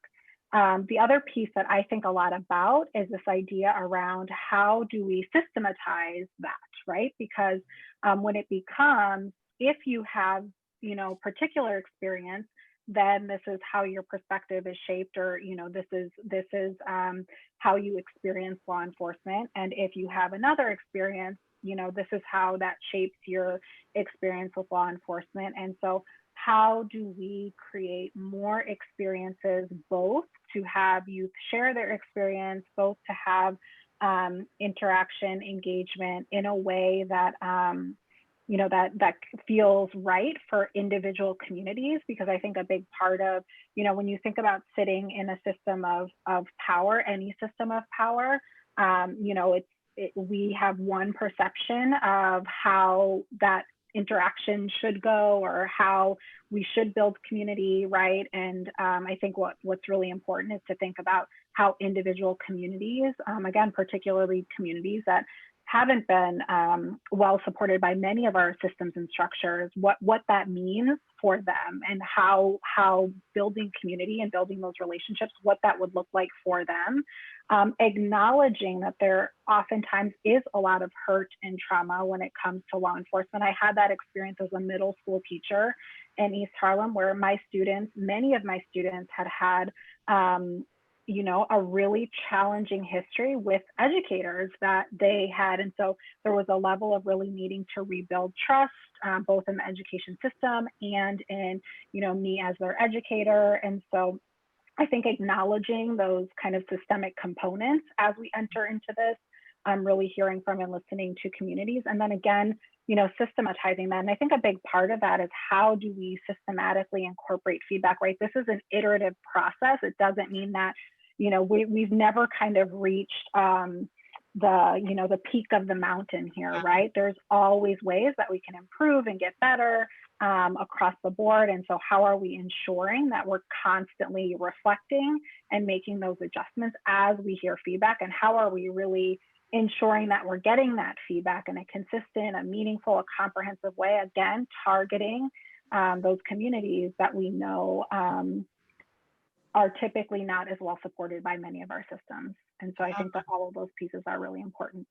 The other piece that I think a lot about is this idea around how do we systematize that, right? Because when it becomes, if you have, particular experience, then this is how your perspective is shaped, or this is how you experience law enforcement. And if you have another experience, this is how that shapes your experience with law enforcement. And so how do we create more experiences, both to have youth share their experience, both to have interaction, engagement in a way that that feels right for individual communities? Because I think a big part of, when you think about sitting in a system of power, any system of power, we have one perception of how that interaction should go or how we should build community, right? And I think what's really important is to think about how individual communities, again, particularly communities that haven't been well supported by many of our systems and structures, what that means for them, and how building community and building those relationships, what that would look like for them. Acknowledging that there oftentimes is a lot of hurt and trauma when it comes to law enforcement. I had that experience as a middle school teacher in East Harlem, where many of my students had a really challenging history with educators that they had. And so there was a level of really needing to rebuild trust, both in the education system and in, me as their educator. And so I think acknowledging those kind of systemic components as we enter into this, I'm really hearing from and listening to communities. And then again, systematizing that. And I think a big part of that is how do we systematically incorporate feedback, right? This is an iterative process. It doesn't mean that, we've never kind of reached the peak of the mountain here, right? There's always ways that we can improve and get better across the board. And so how are we ensuring that we're constantly reflecting and making those adjustments as we hear feedback? And how are we really ensuring that we're getting that feedback in a consistent, a meaningful, a comprehensive way, again, targeting those communities that we know are typically not as well supported by many of our systems. And so I think that all of those pieces are really important.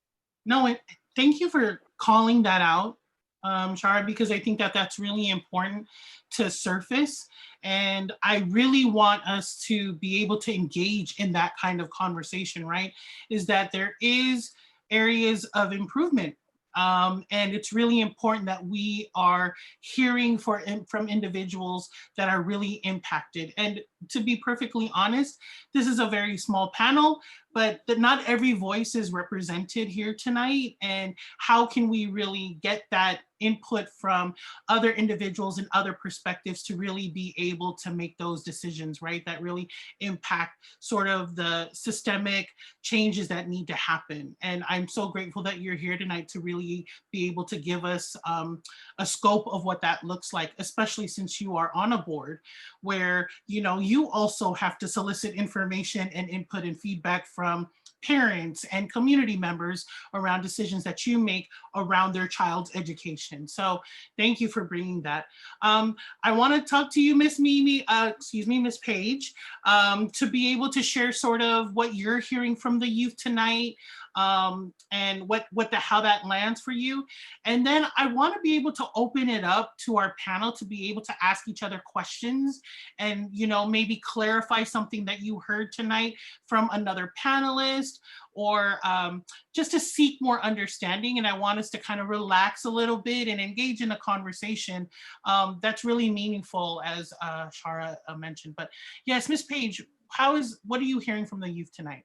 No, thank you for calling that out, Shara, because I think that that's really important to surface. And I really want us to be able to engage in that kind of conversation, right? Is that there is areas of improvement. And it's really important that we are hearing from individuals that are really impacted. And to be perfectly honest, this is a very small panel, but not every voice is represented here tonight. And how can we really get that input from other individuals and other perspectives to really be able to make those decisions, right? That really impact sort of the systemic changes that need to happen. And I'm so grateful that you're here tonight to really be able to give us a scope of what that looks like, especially since you are on a board where, you also have to solicit information and input and feedback from parents and community members around decisions that you make around their child's education. So thank you for bringing that. I want to talk to you, Miss Page, to be able to share sort of what you're hearing from the youth tonight, and how that lands for you. And then I want to be able to open it up to our panel to be able to ask each other questions and, maybe clarify something that you heard tonight from another panelist, or just to seek more understanding. And I want us to kind of relax a little bit and engage in a conversation that's really meaningful, as Shara mentioned. But yes, Ms. Page, what are you hearing from the youth tonight?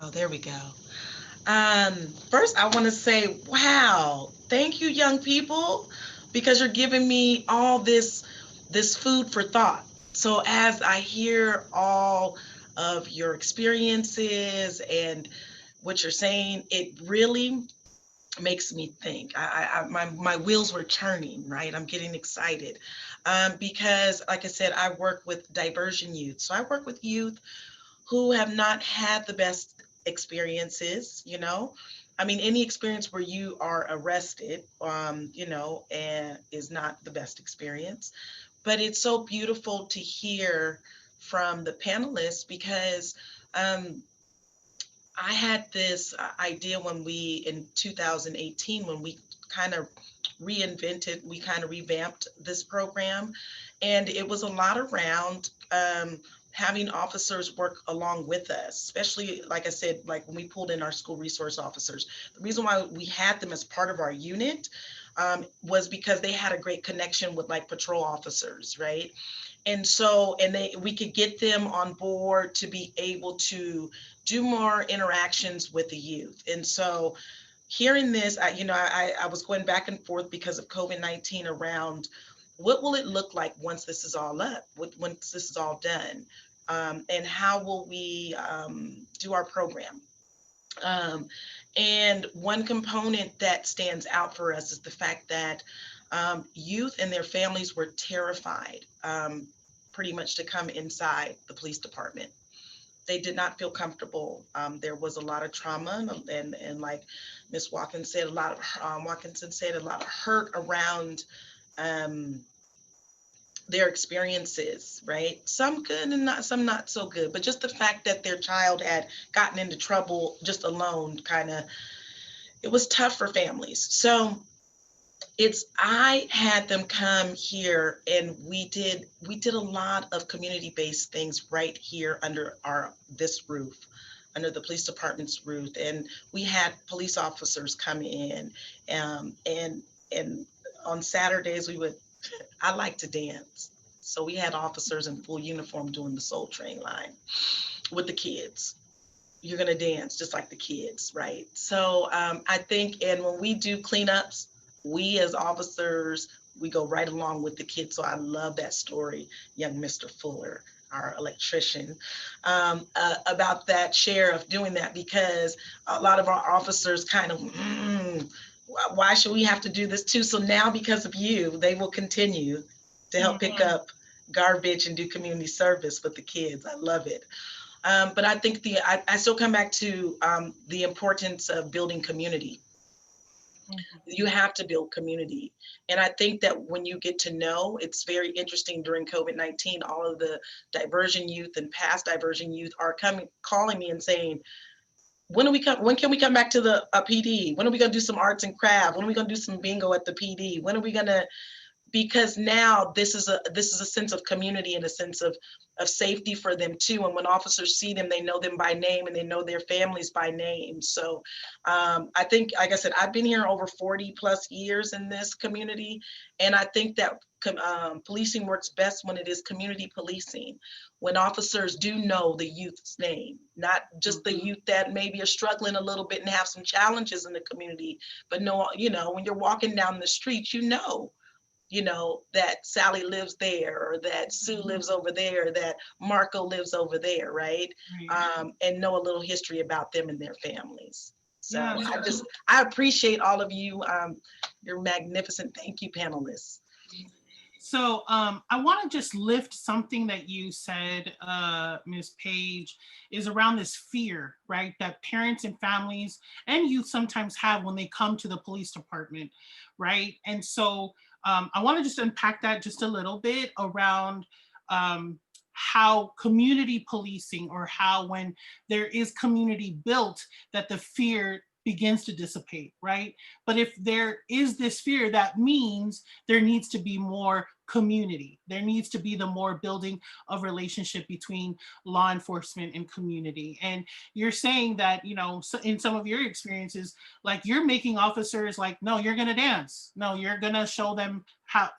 Oh, there we go. First, I want to say, wow, thank you, young people, because you're giving me all this food for thought. So as I hear all of your experiences and what you're saying, it really makes me think. My wheels were turning, right? I'm getting excited because, like I said, I work with diversion youth. So I work with youth who have not had the best experiences, you know. I mean, any experience where you are arrested, you know, and is not the best experience. But it's so beautiful to hear from the panelists because um, I had this idea when in 2018, when we kind of we kind of revamped this program. And it was a lot around having officers work along with us, especially, like I said, like when we pulled in our school resource officers. The reason why we had them as part of our unit was because they had a great connection with like patrol officers, right? And so, we could get them on board to be able to do more interactions with the youth. And so hearing this, I was going back and forth because of COVID-19 around what will it look like once this is all up, once this is all done, and how will we do our program. And one component that stands out for us is the fact that youth and their families were terrified pretty much to come inside the police department. They did not feel comfortable. There was a lot of trauma and like Miss Watkins said, Watkinson said, a lot of hurt around um, their experiences, right? Some good and some not so good, but just the fact that their child had gotten into trouble just alone it was tough for families. So I had them come here and we did a lot of community-based things right here under this roof, under the police department's roof. And we had police officers come in and on Saturdays I like to dance. So we had officers in full uniform doing the Soul Train line with the kids. You're gonna dance just like the kids, right? So I think, and when we do cleanups, we as officers, we go right along with the kids. So I love that story, young Mr. Fuller, our electrician, about that sheriff doing that, because a lot of our officers kind of, why should we have to do this too? So now because of you, they will continue to help pick up garbage and do community service with the kids. I love it. But I think I still come back to the importance of building community. You have to build community. And I think that when you get to know, it's very interesting during COVID-19, all of the diversion youth and past diversion youth are calling me and saying, when can we come back to the PD? When are we gonna do some arts and craft? When are we gonna do some bingo at the PD? When are we gonna, because now this is a sense of community and a sense of safety for them too. And when officers see them, they know them by name and they know their families by name. So I think, like I said, I've been here over 40 plus years in this community. And I think that policing works best when it is community policing, when officers do know the youth's name, not just the youth that maybe are struggling a little bit and have some challenges in the community, but know, when you're walking down the street, that Sally lives there, or that Sue lives over there, that Marco lives over there, right? And know a little history about them and their families. So yeah. I appreciate all of you. You're magnificent. Thank you, panelists. So I want to just lift something that you said, Ms. Page, is around this fear, right? That parents and families and youth sometimes have when they come to the police department, right? And so I want to just unpack that just a little bit around how community policing, or how when there is community built, that the fear begins to dissipate, right? But if there is this fear, that means there needs to be more community. There needs to be the more building of relationship between law enforcement and community. And you're saying that, in some of your experiences, like you're making officers like, no, you're gonna dance. No, you're gonna show them how,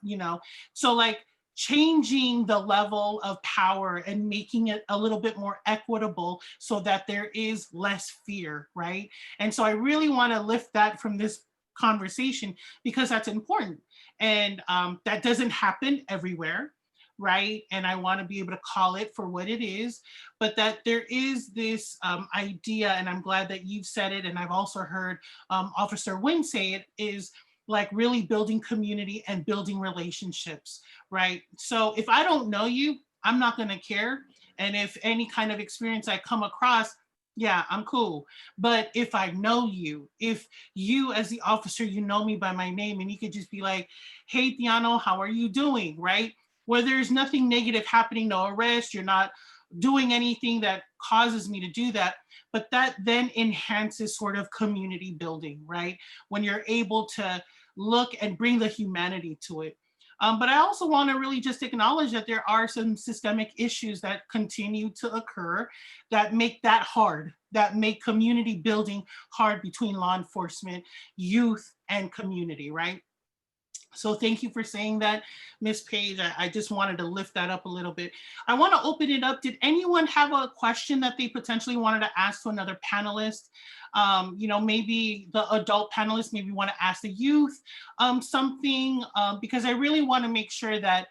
so like, changing the level of power and making it a little bit more equitable so that there is less fear, right? And so I really want to lift that from this conversation because that's important. And that doesn't happen everywhere, right? And I want to be able to call it for what it is, but that there is this idea, and I'm glad that you've said it, and I've also heard Officer Nguyen say it, is like really building community and building relationships, right? So if I don't know you, I'm not gonna care. And if any kind of experience I come across, yeah, I'm cool. But if I know you, if you as the officer, you know me by my name and you could just be like, hey, Tiano, how are you doing, right? Where there's nothing negative happening, no arrest, you're not doing anything that causes me to do that, but that then enhances sort of community building, right? When you're able to look and bring the humanity to it. But I also want to really just acknowledge that there are some systemic issues that continue to occur that make that hard, that make community building hard between law enforcement, youth, and community, right? So thank you for saying that, Ms. Page. I just wanted to lift that up a little bit. I want to open it up. Did anyone have a question that they potentially wanted to ask to another panelist? You know, maybe the adult panelists maybe want to ask the youth something, because I really want to make sure that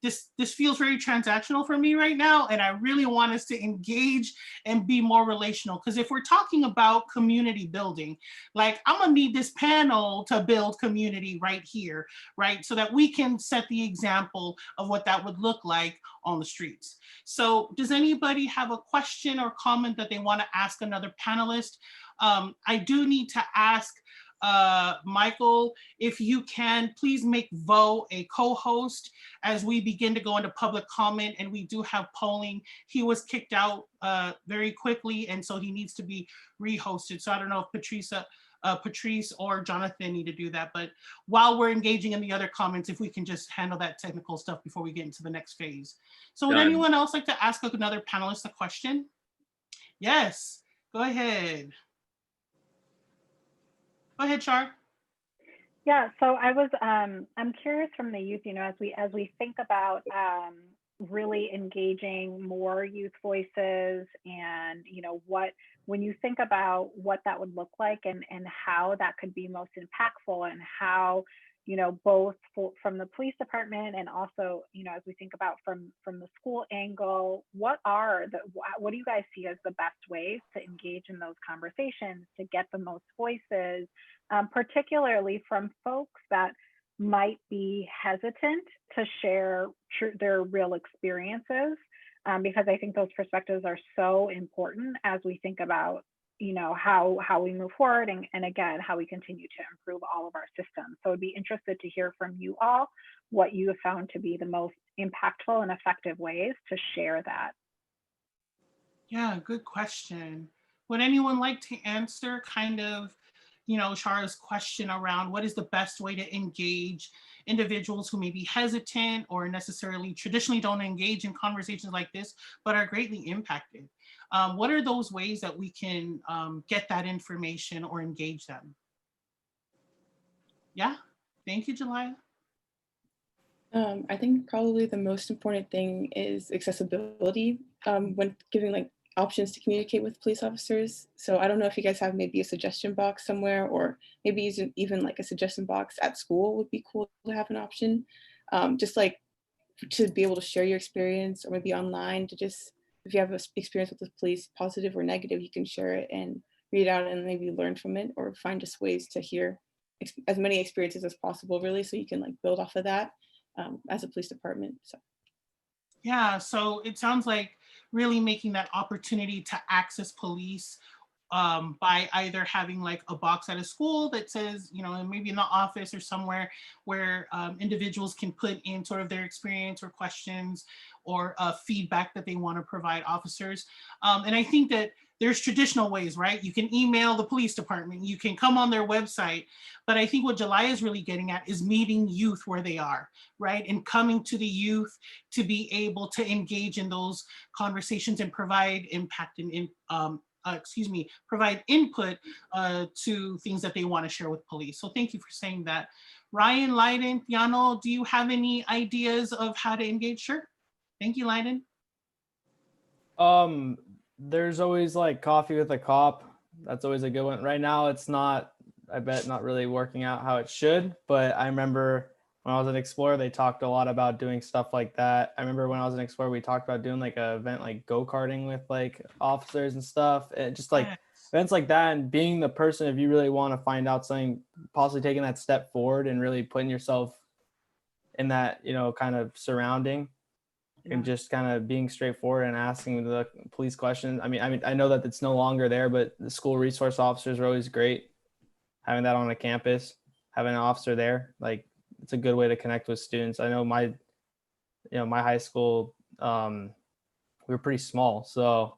this feels very transactional for me right now, and I really want us to engage and be more relational. Because if we're talking about community building, like I'm gonna need this panel to build community right here, right? So that we can set the example of what that would look like on the streets. So does anybody have a question or comment that they want to ask another panelist? I do need to ask Michael, if you can, please make Vo a co-host as we begin to go into public comment, and we do have polling. He was kicked out very quickly, and so he needs to be re-hosted. So I don't know if Patrice or Jonathan need to do that, but while we're engaging in the other comments, if we can just handle that technical stuff before we get into the next phase. So would anyone else like to ask another panelist a question? Yes, go ahead. Go ahead, Shar. Yeah, so I'm curious from the youth, you know, as we think about really engaging more youth voices, and you know, when you think about what that would look like and how that could be most impactful, and how, you know, both from the police department and also, you know, as we think about from the school angle, what do you guys see as the best ways to engage in those conversations to get the most voices, particularly from folks that might be hesitant to share their real experiences, because I think those perspectives are so important as we think about, you know, how we move forward, and again, how we continue to improve all of our systems. So I'd be interested to hear from you all what you have found to be the most impactful and effective ways to share that. Yeah, good question. Would anyone like to answer kind of, you know, Shara's question around what is the best way to engage individuals who may be hesitant or necessarily traditionally don't engage in conversations like this, but are greatly impacted? What are those ways that we can get that information or engage them? Yeah, thank you, Jolaiya. I think probably the most important thing is accessibility when giving like options to communicate with police officers. So I don't know if you guys have maybe a suggestion box somewhere, or maybe even like a suggestion box at school would be cool to have an option. Just like to be able to share your experience, or maybe online to just, if you have an experience with the police, positive or negative, you can share it and read it out and maybe learn from it, or find just ways to hear as many experiences as possible, really, so you can like build off of that as a police department. So. Yeah, so it sounds like really making that opportunity to access police by either having like a box at a school that says, you know, maybe in the office or somewhere where individuals can put in sort of their experience or questions or feedback that they want to provide officers. And I think that there's traditional ways, right? You can email the police department, you can come on their website, but I think what Jolaiya is really getting at is meeting youth where they are, right? And coming to the youth to be able to engage in those conversations and provide impact and provide input to things that they want to share with police. So thank you for saying that. Ryan, Lyndon, Tiano, do you have any ideas of how to engage? Sure. Thank you, Lyndon. There's always like coffee with a cop. That's always a good one. Right now, it's not, I bet, not really working out how it should, but I remember when I was an Explorer, they talked a lot about doing stuff like that. I remember when I was an Explorer, we talked about doing like an event like go-karting with like officers and stuff. And just like events like that, and being the person, if you really want to find out something, possibly taking that step forward and really putting yourself in that, you know, kind of surrounding. And just kind of being straightforward and asking the police questions. I mean, I know that it's no longer there, but the school resource officers are always great. Having that on a campus, having an officer there, like it's a good way to connect with students. I know my high school, we were pretty small, so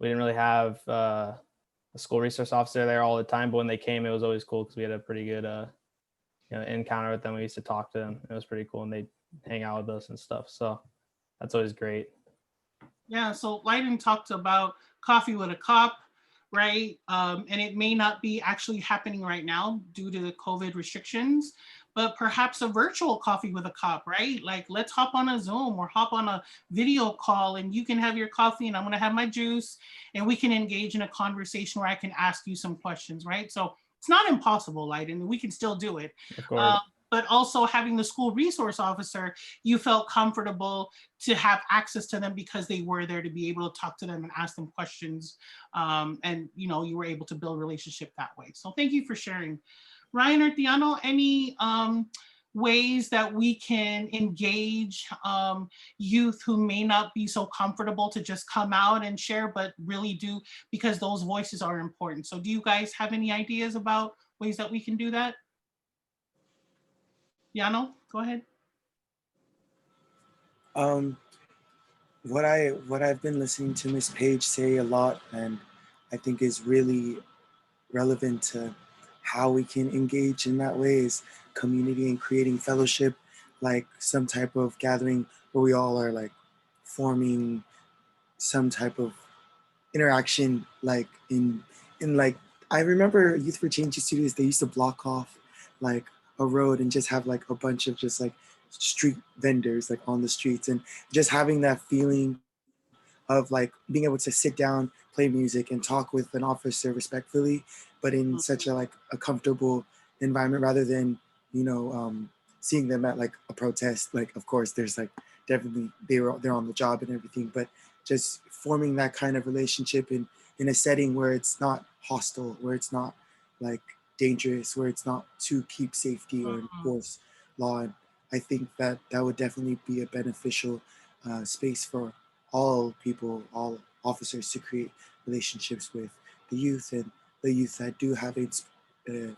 we didn't really have a school resource officer there all the time. But when they came, it was always cool because we had a pretty good, encounter with them. We used to talk to them. It was pretty cool, and they'd hang out with us and stuff. So that's always great. Yeah, so Lyndon talked about coffee with a cop, right? And it may not be actually happening right now due to the COVID restrictions, but perhaps a virtual coffee with a cop, right? Like let's hop on a Zoom or hop on a video call and you can have your coffee and I'm gonna have my juice and we can engage in a conversation where I can ask you some questions, right? So it's not impossible, Lyndon, we can still do it. Of course. But also having the school resource officer, you felt comfortable to have access to them because they were there to be able to talk to them and ask them questions. And you were able to build a relationship that way. So thank you for sharing. Ryan or Tiano, any ways that we can engage youth who may not be so comfortable to just come out and share, but really do, because those voices are important. So do you guys have any ideas about ways that we can do that? Tiano, go ahead. What I've been listening to Miss Page say a lot, and I think is really relevant to how we can engage in that way, is community and creating fellowship, like some type of gathering where we all are like forming some type of interaction, like in like, I remember Youth for Change studios, they used to block off like a road and just have like a bunch of just like street vendors like on the streets, and just having that feeling of like being able to sit down, play music and talk with an officer respectfully, but in such a like a comfortable environment, rather than seeing them at like a protest. Like of course there's like definitely they're on the job and everything, but just forming that kind of relationship in a setting where it's not hostile, where it's not like dangerous, where it's not to keep safety or enforce law. And I think that would definitely be a beneficial space for all people, all officers, to create relationships with the youth, and the youth that do have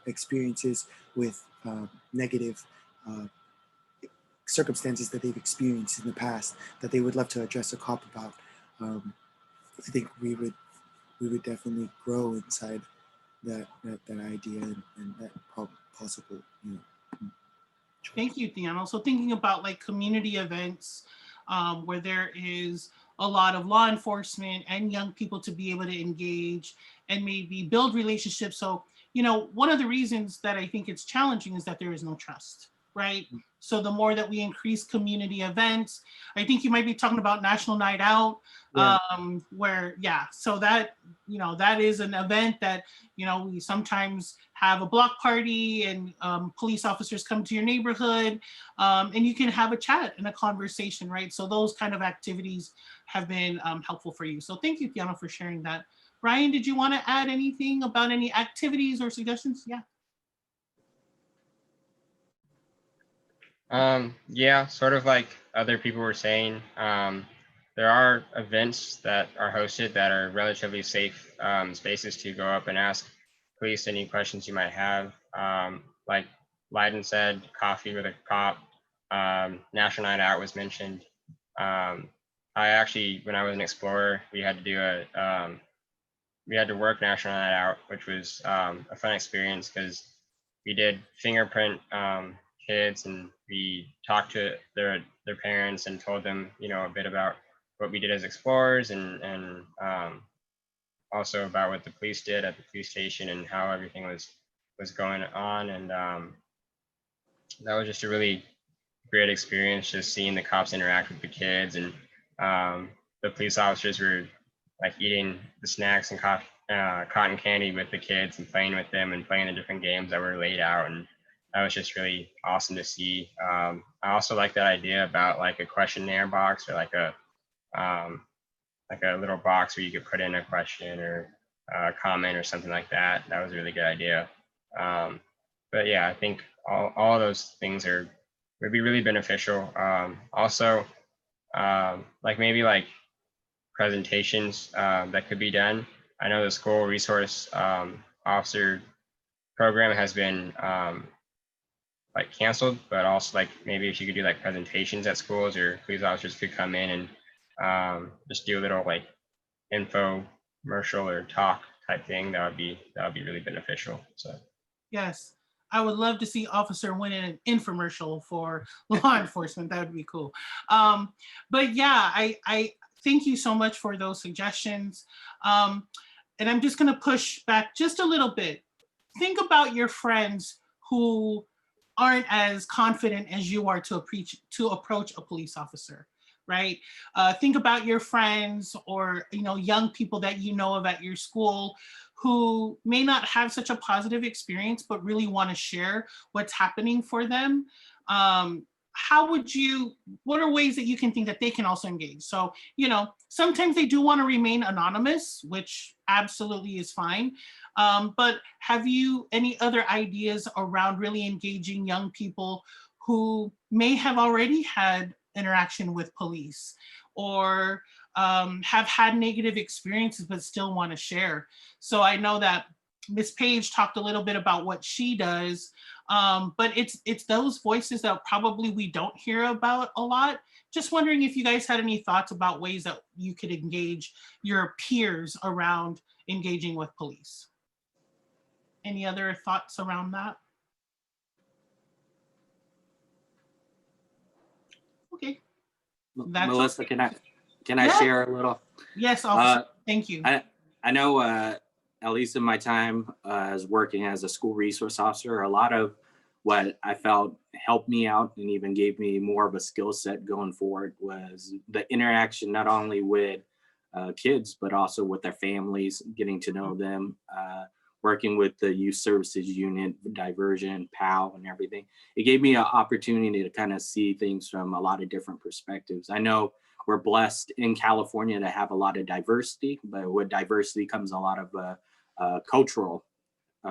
experiences with negative circumstances that they've experienced in the past that they would love to address a cop about. I think we would definitely grow inside that idea and that possible. Thank you, Tiano. So thinking about like community events where there is a lot of law enforcement and young people to be able to engage and maybe build relationships. So, one of the reasons that I think it's challenging is that there is no trust, right? So the more that we increase community events, I think you might be talking about National Night Out, so that, that is an event that, we sometimes have a block party and police officers come to your neighborhood and you can have a chat and a conversation, right? So those kind of activities have been helpful for you. So thank you, Tiano, for sharing that. Ryan, did you want to add anything about any activities or suggestions? Yeah. Yeah, sort of like other people were saying, there are events that are hosted that are relatively safe spaces to go up and ask police any questions you might have. Like Lyndon said, coffee with a cop, National Night Out was mentioned. I actually, when I was an Explorer, we had to work National Night Out, which was a fun experience because we did fingerprint kids, and we talked to their parents and told them, a bit about what we did as Explorers, and also about what the police did at the police station and how everything was going on. And that was just a really great experience, just seeing the cops interact with the kids, and the police officers were like eating the snacks and cotton candy with the kids and playing with them and playing the different games that were laid out. And that was just really awesome to see. I also like that idea about like a questionnaire box, or like a little box where you could put in a question or a comment or something like that. That was a really good idea. But yeah, I think all of those things would be really beneficial. Also, like maybe like presentations that could be done. I know the school resource officer program has been like canceled, but also like maybe if you could do like presentations at schools, or police officers could come in and just do a little like infomercial or talk type thing, that would be really beneficial. So Yes, I would love to see Officer Nguyen in an infomercial for law enforcement. That would be cool. But yeah, I thank you so much for those suggestions. And I'm just going to push back just a little bit. Think about your friends who aren't as confident as you are to approach a police officer, right? Think about your friends, or young people that you know of at your school who may not have such a positive experience but really want to share what's happening for them. What are ways that you can think that they can also engage? So, sometimes they do want to remain anonymous, which absolutely is fine. But have you any other ideas around really engaging young people who may have already had interaction with police, or have had negative experiences but still want to share? So I know that Miss Page talked a little bit about what she does, but it's those voices that probably we don't hear about a lot. Just wondering if you guys had any thoughts about ways that you could engage your peers around engaging with police. Any other thoughts around that? Okay. That's Melissa, okay. can I Yeah. share a little? Yes, officer. Thank you. I know, at least in my time as working as a school resource officer, a lot of what I felt helped me out and even gave me more of a skill set going forward was the interaction not only with kids, but also with their families, getting to know them, working with the youth services unit, diversion, PAL, and everything. It gave me an opportunity to kind of see things from a lot of different perspectives. I know we're blessed in California to have a lot of diversity, but with diversity comes a lot of cultural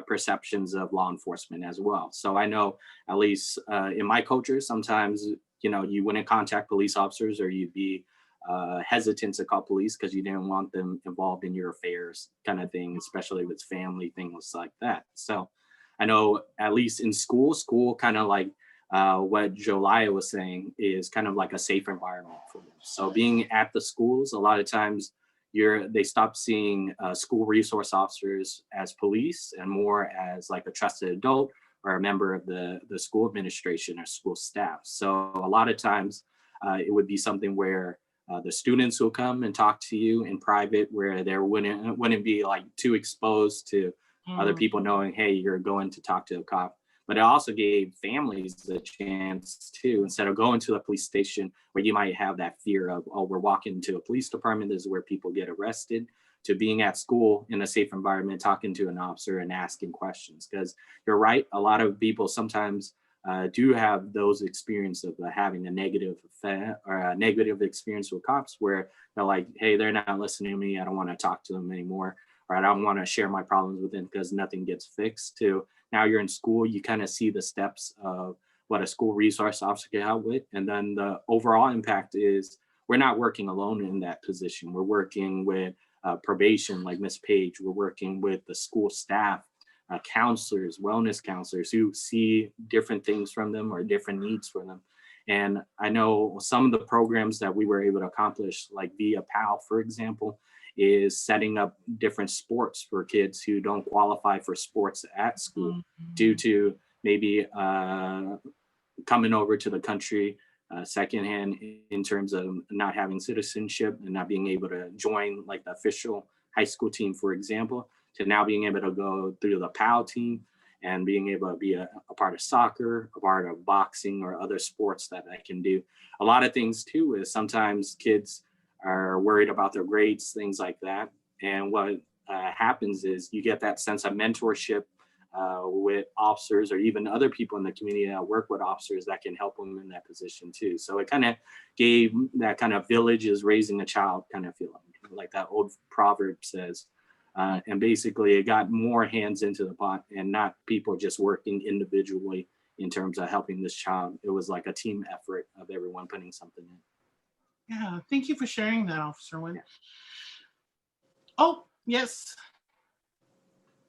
perceptions of law enforcement as well. So I know, at least in my culture, sometimes, you wouldn't contact police officers, or you'd be hesitant to call police because you didn't want them involved in your affairs, kind of thing, especially with family, things like that. So I know, at least in school kind of like what Jolaiya was saying, is kind of like a safe environment for them. So being at the schools, a lot of times they stop seeing school resource officers as police and more as like a trusted adult or a member of the school administration or school staff. So a lot of times it would be something where the students will come and talk to you in private, where there wouldn't be like too exposed to other people knowing, hey, you're going to talk to a cop. But it also gave families a chance too, instead of going to a police station where you might have that fear of, oh, we're walking into a police department, this is where people get arrested, to being at school in a safe environment, talking to an officer and asking questions. Because you're right, a lot of people sometimes do have those experiences of having a negative experience with cops, where they're like, hey, they're not listening to me, I don't want to talk to them anymore, or I don't want to share my problems with them because nothing gets fixed. To now you're in school, you kind of see the steps of what a school resource officer can help with. And then the overall impact is we're not working alone in that position. We're working with probation, like Miss Page. We're working with the school staff, counselors, wellness counselors who see different things from them or different needs for them. And I know some of the programs that we were able to accomplish, like via PAL, for example, is setting up different sports for kids who don't qualify for sports at school due to maybe coming over to the country secondhand in terms of not having citizenship and not being able to join like the official high school team, for example, to now being able to go through the PAL team and being able to be a part of soccer, a part of boxing or other sports that I can do. A lot of things too is sometimes kids are worried about their grades, things like that. And what happens is you get that sense of mentorship with officers or even other people in the community that work with officers that can help them in that position too. So it kind of gave that kind of village is raising a child kind of feeling, like that old proverb says. And basically it got more hands into the pot and not people just working individually in terms of helping this child. It was like a team effort of everyone putting something in. Yeah, thank you for sharing that, Officer Nguyen. Oh, yes.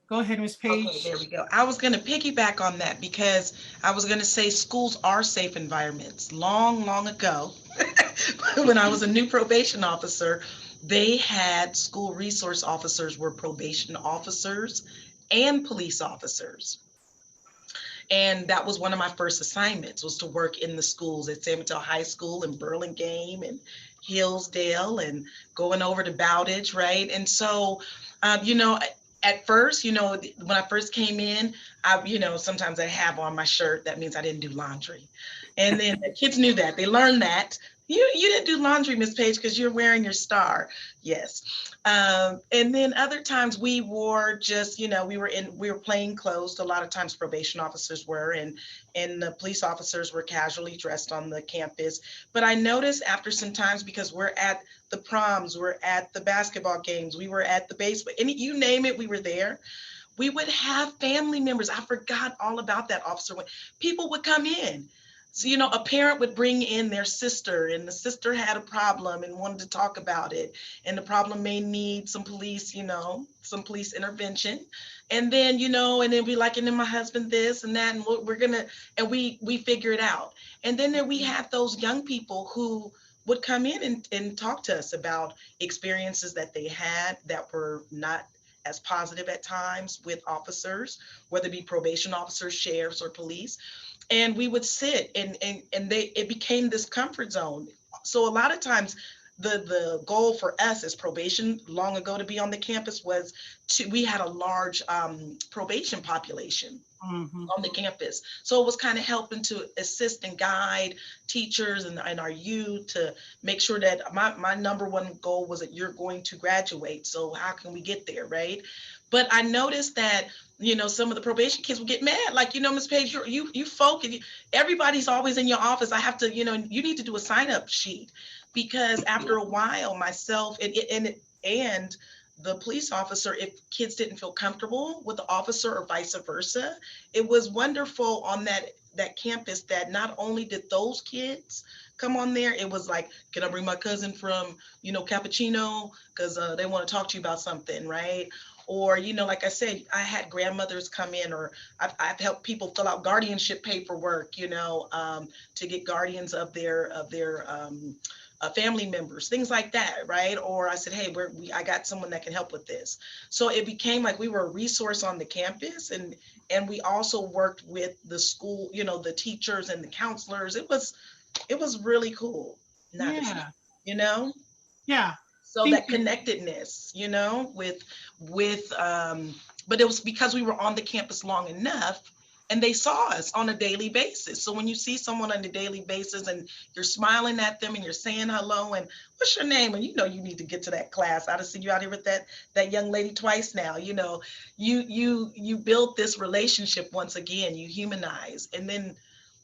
Go ahead, Ms. Page. Okay, there we go. I was going to piggyback on that because I was going to say schools are safe environments. Long ago, when I was a new probation officer, they had school resource officers were probation officers and police officers. And that was one of my first assignments, was to work in the schools at San Mateo High School and Burlingame and Hillsdale and going over to Bowditch, right? And so, you know, at first, you know, when I first came in, sometimes I have on my shirt, that means I didn't do laundry. And then the kids knew that, they learned that. You didn't do laundry, Miss Page, because you're wearing your star. Yes. And then other times we wore just, you know, we were plain clothes. A lot of times probation officers were, and the police officers were casually dressed on the campus. But I noticed after some times, because we're at the proms, we're at the basketball games, we were at the baseball, and you name it, we were there. We would have family members. I forgot all about that, officer. When people would come in. So, you know, a parent would bring in their sister, and the sister had a problem and wanted to talk about it. And the problem may need some police, you know, some police intervention. And then, you know, and then be like, and then my husband this and that, and we're gonna, and we figure it out. And then there we had those young people who would come in and talk to us about experiences that they had that were not as positive at times with officers, whether it be probation officers, sheriffs, or police. And we would sit and it became this comfort zone. So a lot of times the goal for us as probation long ago to be on the campus was we had a large probation population on the campus. So it was kind of helping to assist and guide teachers and our youth to make sure that my number one goal was that you're going to graduate. So how can we get there, right? But I noticed that, you know, some of the probation kids would get mad. Like, you know, Ms. Page, you folk, everybody's always in your office. I have to, you know, you need to do a sign up sheet, because after a while, myself and the police officer, if kids didn't feel comfortable with the officer or vice versa, it was wonderful on that campus that not only did those kids come on there, it was like, can I bring my cousin from, you know, Cappuccino? Because they want to talk to you about something, right? Or, you know, like I said, I had grandmothers come in, or I've helped people fill out guardianship paperwork, you know, to get guardians of their family members, things like that, right? Or I said, hey, I got someone that can help with this. So it became like we were a resource on the campus, and we also worked with the school, you know, the teachers and the counselors. It was really cool. You know? Yeah. So that connectedness, you know, with but it was because we were on the campus long enough and they saw us on a daily basis. So when you see someone on a daily basis and you're smiling at them and you're saying hello and what's your name? And you know, you need to get to that class. I've seen you out here with that young lady twice now, you know, you build this relationship once again, you humanize, and then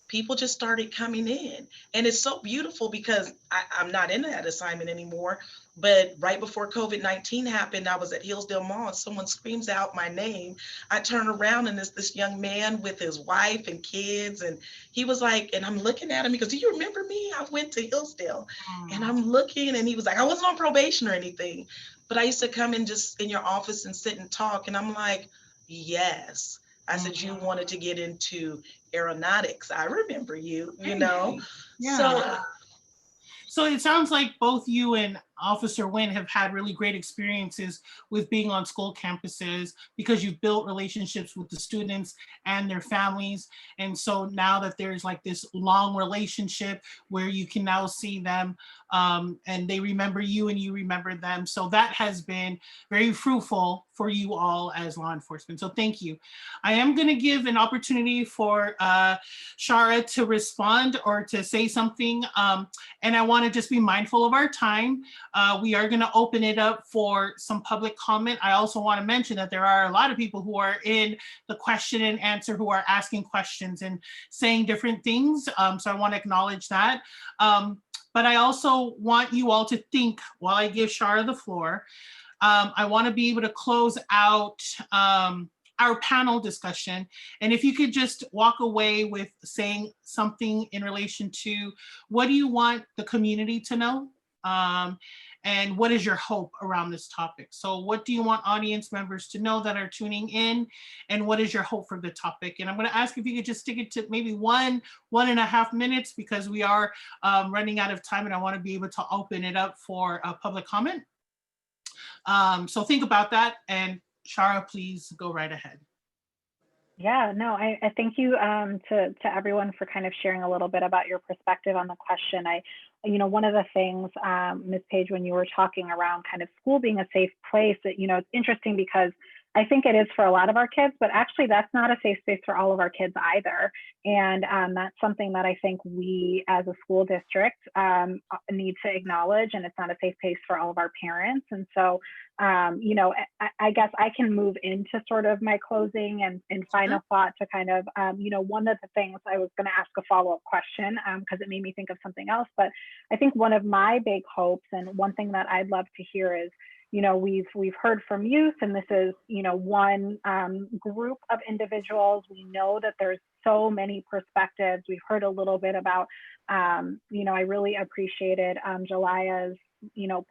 people just started coming in. And it's so beautiful because I'm not in that assignment anymore. But right before COVID-19 happened, I was at Hillsdale Mall and someone screams out my name. I turn around and it's this young man with his wife and kids. And he was like, and I'm looking at him, he goes, do you remember me? I went to Hillsdale. And I'm looking, and he was like, I wasn't on probation or anything, but I used to come in just in your office and sit and talk. And I'm like, yes. I said, you wanted to get into aeronautics. I remember you, you know? Yeah. So it sounds like both you and Officer Nguyen have had really great experiences with being on school campuses because you've built relationships with the students and their families. And so now that there's like this long relationship where you can now see them and they remember you and you remember them. So that has been very fruitful for you all as law enforcement. So thank you. I am going to give an opportunity for Shara to respond or to say something. And I want to just be mindful of our time. We are going to open it up for some public comment. I also want to mention that there are a lot of people who are in the question and answer who are asking questions and saying different things. So I want to acknowledge that. But I also want you all to think while I give Shara the floor. I want to be able to close out our panel discussion. And if you could just walk away with saying something in relation to what do you want the community to know? And what is your hope around this topic? So what do you want audience members to know that are tuning in? And what is your hope for the topic? And I'm going to ask if you could just stick it to maybe 1.5 minutes because we are running out of time and I want to be able to open it up for public comment. So think about that, and Shara, please go right ahead. Yeah, no, I thank you to everyone for kind of sharing a little bit about your perspective on the question. One of the things, Ms. Page, when you were talking around kind of school being a safe place, that, it's interesting because I think it is for a lot of our kids, but actually that's not a safe space for all of our kids either. And that's something that I think we as a school district need to acknowledge, and it's not a safe place for all of our parents. And so, I guess I can move into sort of my closing and final thought to kind of, one of the things I was going to ask a follow-up question because it made me think of something else. But I think one of my big hopes and one thing that I'd love to hear is, we've heard from youth, and this is, one group of individuals. We know that there's so many perspectives. We've heard a little bit about, I really appreciated Jolaiya's,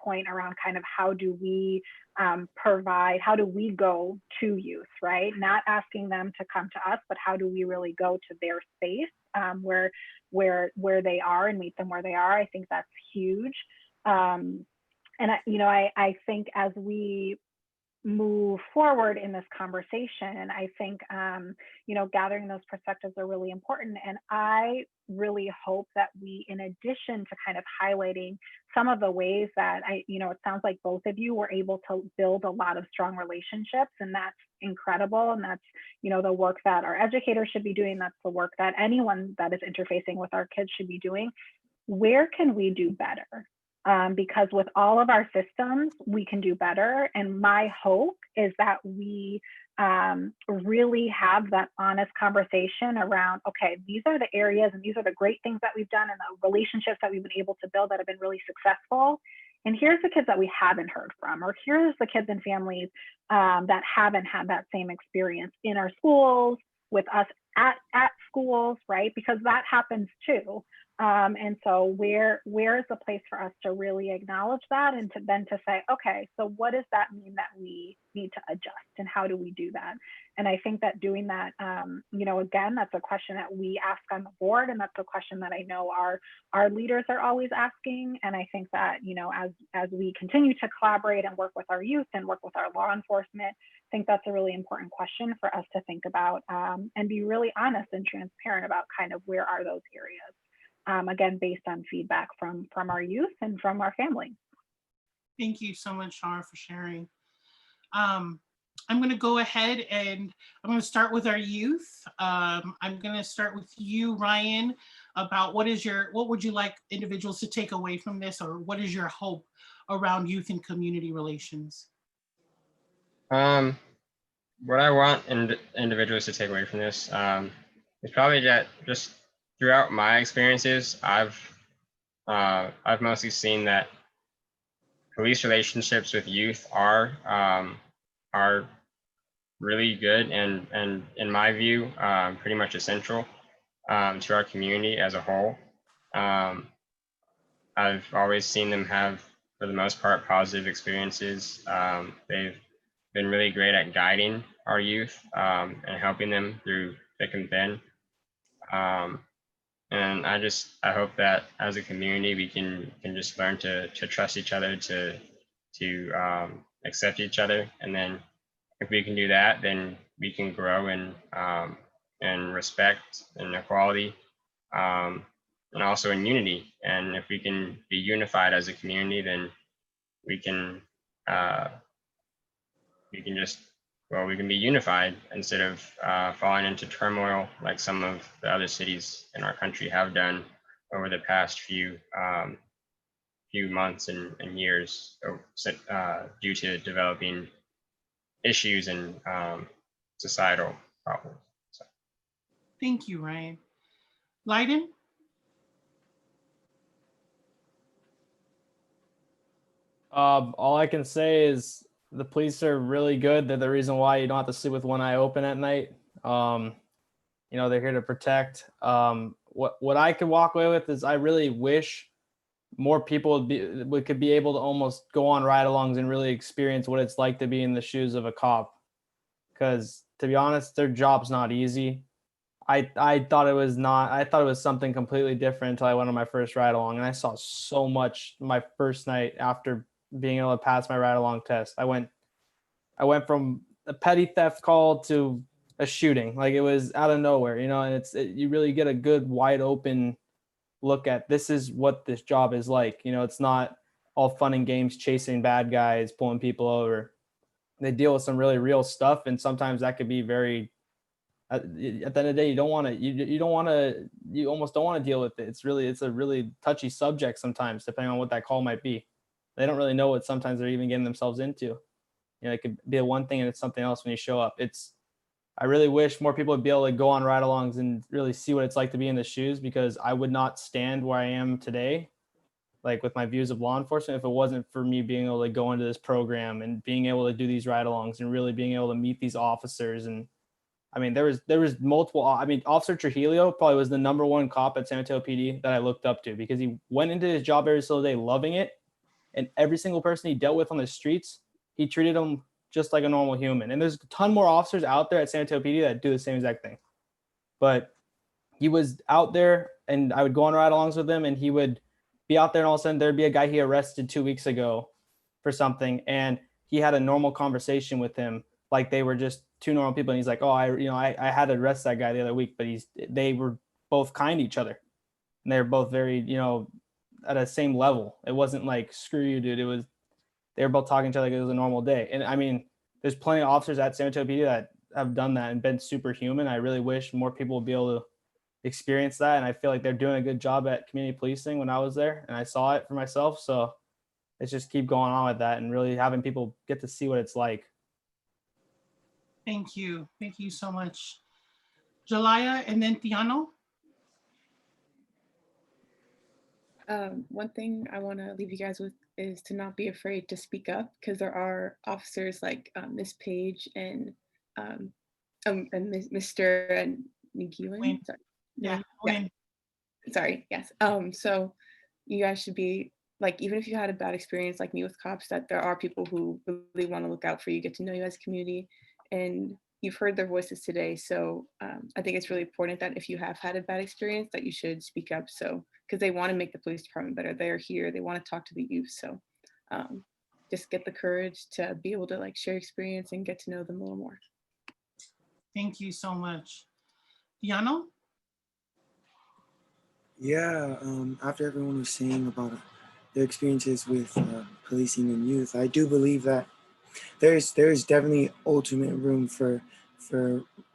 point around kind of how do we provide, how do we go to youth, right? Not asking them to come to us, but how do we really go to their space where they are and meet them where they are. I think that's huge. And I think as we move forward in this conversation, I think, gathering those perspectives are really important. And I really hope that we, in addition to kind of highlighting some of the ways that it sounds like both of you were able to build a lot of strong relationships, and that's incredible. And that's, the work that our educators should be doing. That's the work that anyone that is interfacing with our kids should be doing. Where can we do better? Because with all of our systems, we can do better. And my hope is that we really have that honest conversation around, okay, these are the areas and these are the great things that we've done and the relationships that we've been able to build that have been really successful. And here's the kids that we haven't heard from, or here's the kids and families that haven't had that same experience in our schools, with us at schools, right? Because that happens too. And so where is the place for us to really acknowledge that, and to say, okay, so what does that mean that we need to adjust, and how do we do that? And I think that doing that, again, that's a question that we ask on the board, and that's a question that I know our leaders are always asking. And I think that, as we continue to collaborate and work with our youth and work with our law enforcement, I think that's a really important question for us to think about, and be really honest and transparent about kind of where are those areas. Again, based on feedback from our youth and from our family. Thank you so much, Shara, for sharing. I'm going to go ahead and I'm going to start with our youth. I'm going to start with you, Ryan, about what would you like individuals to take away from this, or what is your hope around youth and community relations? What I want individuals to take away from this is probably that just throughout my experiences, I've mostly seen that police relationships with youth are really good and in my view, pretty much essential to our community as a whole. I've always seen them have, for the most part, positive experiences. They've been really great at guiding our youth and helping them through thick and thin. And I hope that as a community we can just learn to trust each other, to accept each other, and then if we can do that, then we can grow in respect and equality, and also in unity. And if we can be unified as a community, then we can uh, just, well, we can be unified instead of falling into turmoil like some of the other cities in our country have done over the past few months and years, due to developing issues and societal problems. So. Thank you, Ryan. Lyndon? All I can say is the police are really good. They're the reason why you don't have to sleep with one eye open at night. You know, they're here to protect. What I could walk away with is I really wish more people could be able to almost go on ride-alongs and really experience what it's like to be in the shoes of a cop. Because to be honest, their job's not easy. I thought it was not. I thought it was something completely different until I went on my first ride along, and I saw so much my first night after being able to pass my ride along test. I went from a petty theft call to a shooting. Like, it was out of nowhere, you know. And you really get a good wide open look at this is what this job is like. You know, it's not all fun and games chasing bad guys, pulling people over. They deal with some really real stuff, and sometimes that could be very. At the end of the day, you almost don't want to deal with it. It's a really touchy subject sometimes, depending on what that call might be. They don't really know what sometimes they're even getting themselves into. You know, it could be one thing and it's something else when you show up. I really wish more people would be able to go on ride-alongs and really see what it's like to be in the shoes, because I would not stand where I am today, like with my views of law enforcement, if it wasn't for me being able to go into this program and being able to do these ride-alongs and really being able to meet these officers. And I mean, there was multiple. I mean, Officer Trujillo probably was the #1 cop at San Mateo PD that I looked up to, because he went into his job every single day loving it, and every single person he dealt with on the streets, he treated them just like a normal human. And there's a ton more officers out there at San Mateo PD that do the same exact thing. But he was out there, and I would go on ride-alongs with him, and he would be out there, and all of a sudden there'd be a guy he arrested 2 weeks ago for something, and he had a normal conversation with him like they were just two normal people. And he's like, oh, I had to arrest that guy the other week, but they were both kind to each other. And they were both very, at a same level. It wasn't like, screw you, dude. They were both talking to each other like it was a normal day. And I mean, there's plenty of officers at San Mateo PD that have done that and been superhuman. I really wish more people would be able to experience that. And I feel like they're doing a good job at community policing when I was there, and I saw it for myself. So let's just keep going on with that and really having people get to see what it's like. Thank you. Thank you so much. Jolaiya and then Tiano. One thing I want to leave you guys with is to not be afraid to speak up, because there are officers like Miss Page and Mr. and Nguyen. Sorry. Yeah. Sorry. Yes. So you guys should be like, even if you had a bad experience like me with cops, that there are people who really want to look out for you, get to know you as a community, and you've heard their voices today. So I think it's really important that if you have had a bad experience, that you should speak up. So, because they want to make the police department better. They're here, they want to talk to the youth. So just get the courage to be able to like share experience and get to know them a little more. Thank you so much. Tiano? Yeah, after everyone was saying about their experiences with policing and youth, I do believe that there's definitely ultimate room for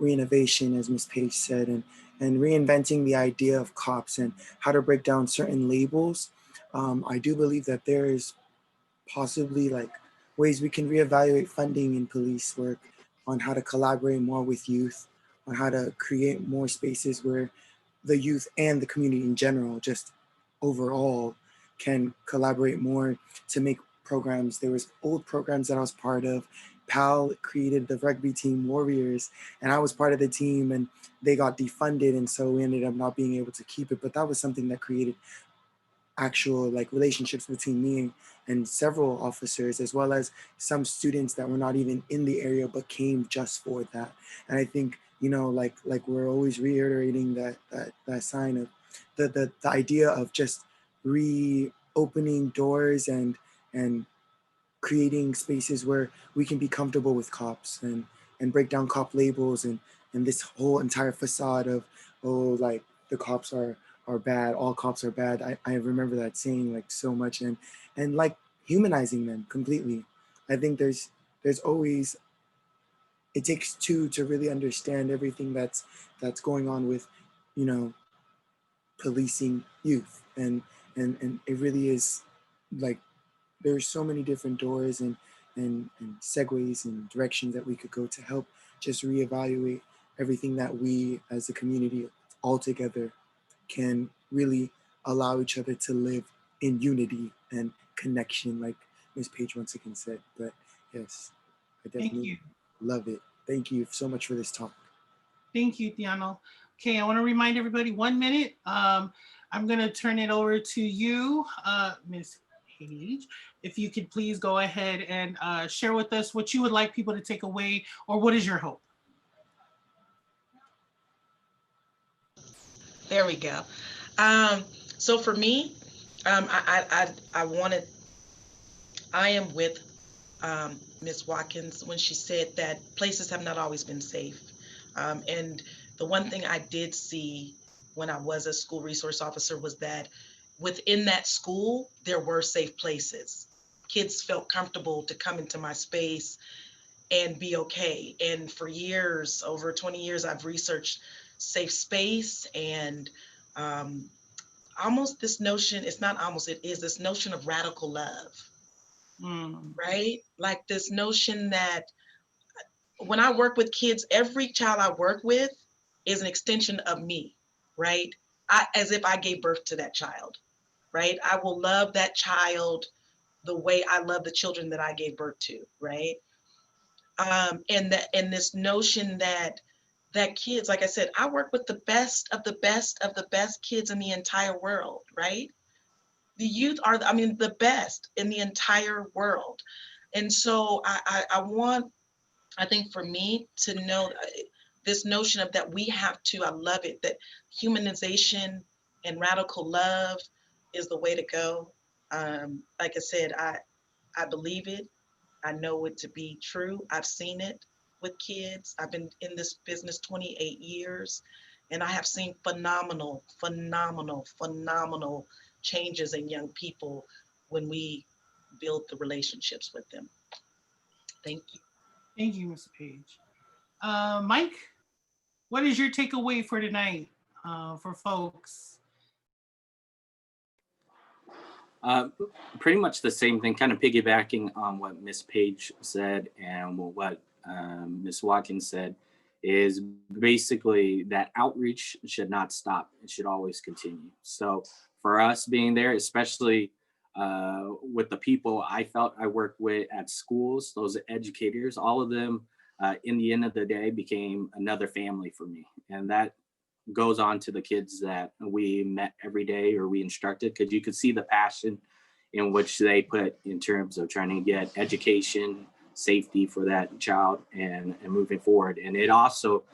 reinnovation, as Ms. Page said, and reinventing the idea of cops and how to break down certain labels. I do believe that there is possibly like ways we can reevaluate funding in police work, on how to collaborate more with youth, on how to create more spaces where the youth and the community in general, just overall, can collaborate more to make programs. There was old programs that I was part of. PAL created the rugby team Warriors, and I was part of the team, and they got defunded, and so we ended up not being able to keep it. But that was something that created actual like relationships between me and several officers, as well as some students that were not even in the area but came just for that. And I think, like we're always reiterating that sign of the idea of just reopening doors and creating spaces where we can be comfortable with cops and break down cop labels and this whole entire facade of, oh, like the cops are bad, all cops are bad. I remember that saying like so much, and like humanizing them completely. I think there's always, it takes two to really understand everything that's going on with, you know, policing youth, and it really is like there's so many different doors and segues and directions that we could go to help just reevaluate everything that we as a community all together can really allow each other to live in unity and connection, like Ms. Page once again said. But yes, I Thank you. definitely love it. Thank you so much for this talk. Thank you, Tiano. Okay, I want to remind everybody 1 minute. I'm going to turn it over to you, Ms. Page. If you could please go ahead and share with us what you would like people to take away, or what is your hope? There we go. So for me, I am with Ms. Watkins when she said that places have not always been safe. And the one thing I did see when I was a school resource officer was that within that school, there were safe places. Kids felt comfortable to come into my space and be okay. And for years, over 20 years, I've researched safe space and almost this notion, it's not almost, it is this notion of radical love, right? Like this notion that when I work with kids, every child I work with is an extension of me, right? As if I gave birth to that child, right? I will love that child the way I love the children that I gave birth to, right? And this notion that kids, like I said, I work with the best of the best of the best kids in the entire world, right? The youth are, the best in the entire world. And so I want, I think for me to know this notion of that we have to, I love it, that humanization and radical love is the way to go. Like I said, I believe it. I know it to be true. I've seen it with kids. I've been in this business 28 years, and I have seen phenomenal, phenomenal, phenomenal changes in young people when we build the relationships with them. Thank you. Thank you, Ms. Page. Mike, what is your takeaway for tonight for folks? Pretty much the same thing, kind of piggybacking on what Miss Page said and what Miss Watkins said, is basically that outreach should not stop. It should always continue. So for us being there, especially with the people I felt I worked with at schools, those educators, all of them in the end of the day became another family for me. And that goes on to the kids that we met every day or we instructed, because you could see the passion in which they put in terms of trying to get education, safety for that child and moving forward. And it also,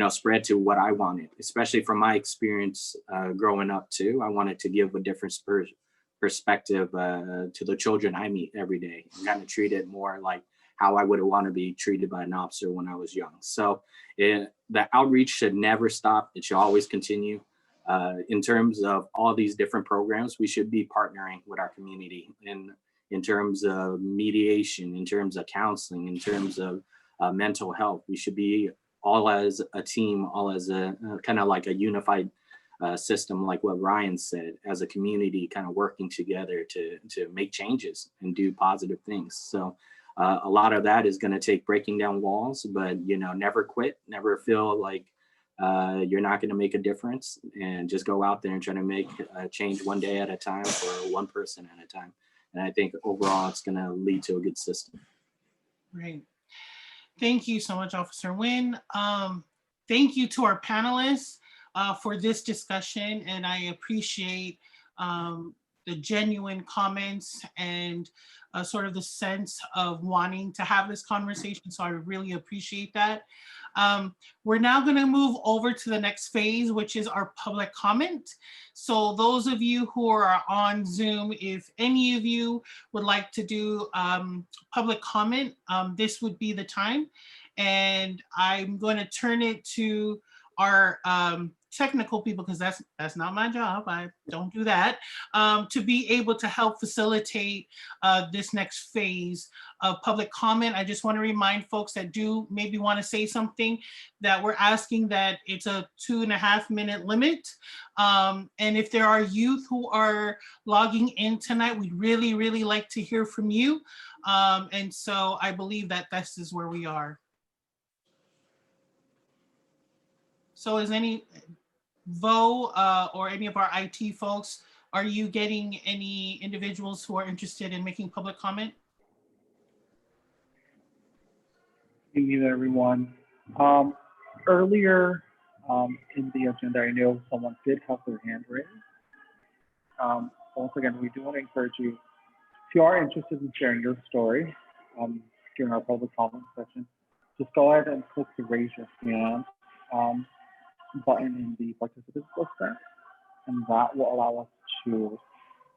spread to what I wanted, especially from my experience growing up too. I wanted to give a different perspective to the children I meet every day and kind of treat it more like how I would want to be treated by an officer when I was young. So the outreach should never stop. It should always continue. In terms of all these different programs, we should be partnering with our community in terms of mediation, in terms of counseling, in terms of mental health. We should be all as a team, all as a kind of like a unified system, like what Ryan said, as a community kind of working together to make changes and do positive things. So a lot of that is going to take breaking down walls, but never quit, never feel like you're not going to make a difference, and just go out there and try to make a change one day at a time for one person at a time. And I think overall it's going to lead to a good system. Great. Thank you so much, Officer Nguyen. Thank you to our panelists for this discussion, and I appreciate the genuine comments and sort of the sense of wanting to have this conversation. So I really appreciate that. We're now going to move over to the next phase, which is our public comment. So those of you who are on Zoom, if any of you would like to do public comment, this would be the time. And I'm going to turn it to our technical people, because that's not my job. I don't do that, to be able to help facilitate this next phase of public comment. I just want to remind folks that do maybe want to say something, that we're asking that it's a 2.5-minute limit. And if there are youth who are logging in tonight, we'd really, really like to hear from you. And so I believe that this is where we are. So is any Vo or any of our IT folks, are you getting any individuals who are interested in making public comment? Good evening, everyone. Earlier in the agenda, I know someone did have their hand raised. Once again, we do want to encourage you, if you are interested in sharing your story during our public comment session, just go ahead and click the raise your hand button in the participants list there, and that will allow us to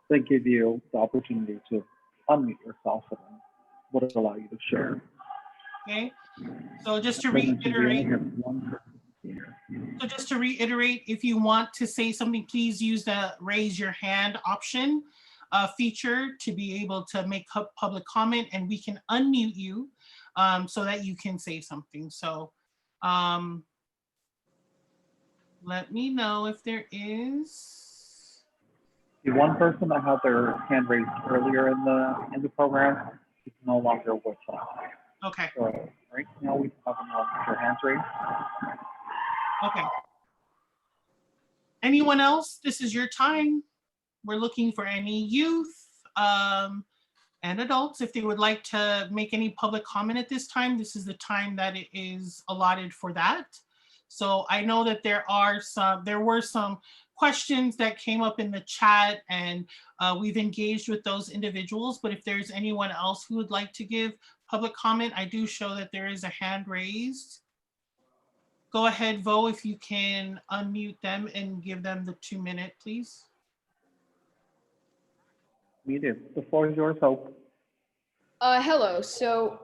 then give you the opportunity to unmute yourself and would allow you to share. Okay, so just to reiterate, if you want to say something, please use the raise your hand option feature to be able to make public comment, and we can unmute you so that you can say something. So let me know if there is. The one person that had their hand raised earlier in the program is no longer with us. Okay. So right now we have no their hands raised. Okay. Anyone else? This is your time. We're looking for any youth and adults. If they would like to make any public comment at this time, this is the time that it is allotted for that. So I know that there were some questions that came up in the chat, and we've engaged with those individuals. But if there's anyone else who would like to give public comment, I do show that there is a hand raised. Go ahead, Vo, if you can unmute them and give them the 2-minute, please. We do. The floor is yours, Hope. Hello. So,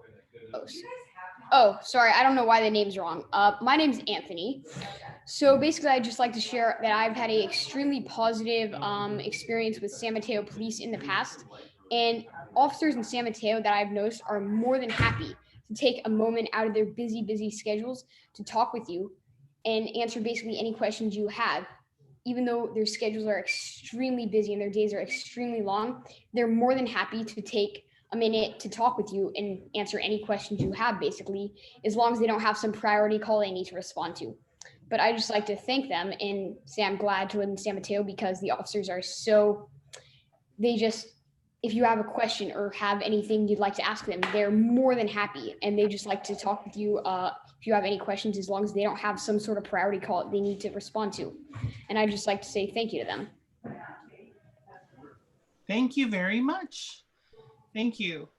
sorry, I don't know why the name's wrong. My name's Anthony. So basically, I'd just like to share that I've had an extremely positive experience with San Mateo Police in the past, and officers in San Mateo that I've noticed are more than happy to take a moment out of their busy schedules to talk with you and answer basically any questions you have. Even though their schedules are extremely busy and their days are extremely long, they're more than happy to take a minute to talk with you and answer any questions you have, basically, as long as they don't have some priority call they need to respond to. But I just like to thank them and say I'm glad to live in San Mateo because the officers are if you have a question or have anything you'd like to ask them, they're more than happy, and they just like to talk with you if you have any questions, as long as they don't have some sort of priority call they need to respond to. And I just like to say thank you to them. Thank you very much. Thank you.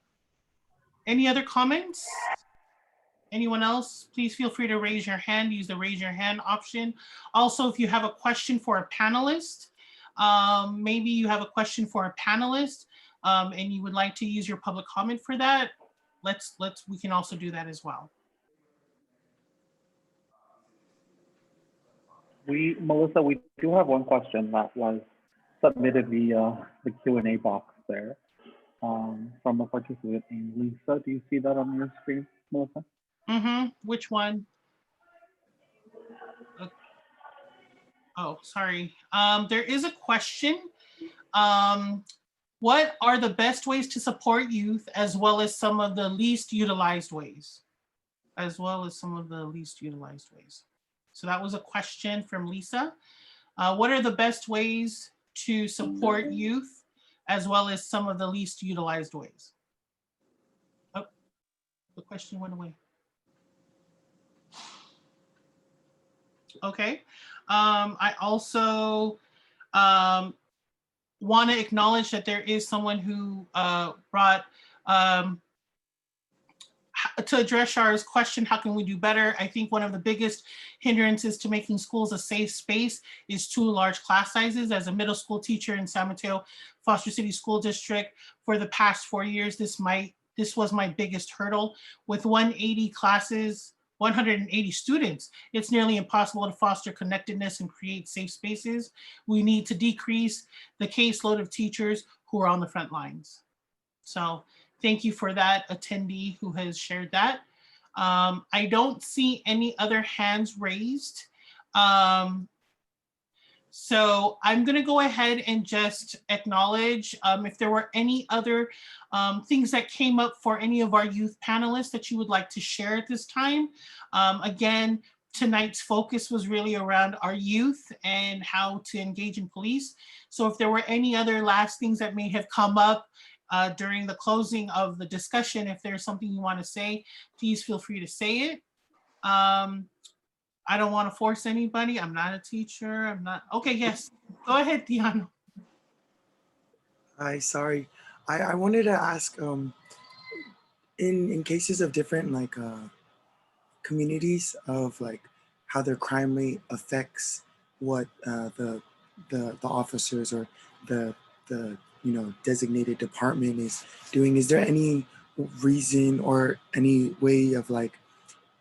Any other comments? Anyone else? Please feel free to raise your hand, use the raise your hand option. Also, if you have a question for a panelist, maybe you have a question for a panelist and you would like to use your public comment for that, we can also do that as well. Melissa, we do have one question that was submitted via the Q&A box there from a participant named Lisa. Do you see that on your screen, Melissa? Mm-hmm. Which one? Oh, sorry. There is a question. What are the best ways to support youth, as well as some of the least utilized ways? So that was a question from Lisa. What are the best ways to support youth, as well as some of the least utilized ways? Oh, the question went away. Okay. I also want to acknowledge that there is someone who brought to address Shara's question, how can we do better? I think one of the biggest hindrances to making schools a safe space is too large class sizes. As a middle school teacher in San Mateo Foster City School District for the past 4 years, this was my biggest hurdle. With 180 classes, 180 students, it's nearly impossible to foster connectedness and create safe spaces. We need to decrease the caseload of teachers who are on the front lines. So thank you for that attendee who has shared that. I don't see any other hands raised. So I'm going to go ahead and just acknowledge if there were any other things that came up for any of our youth panelists that you would like to share at this time. Again, tonight's focus was really around our youth and how to engage in police. So if there were any other last things that may have come up during the closing of the discussion, if there's something you want to say, please feel free to say it. I don't want to force anybody. I'm not a teacher. I'm not. Okay, yes. Go ahead, Tiano. Hi, sorry. I wanted to ask, in cases of different like communities of like how their crime rate affects what the officers or the designated department is doing. Is there any reason or any way of like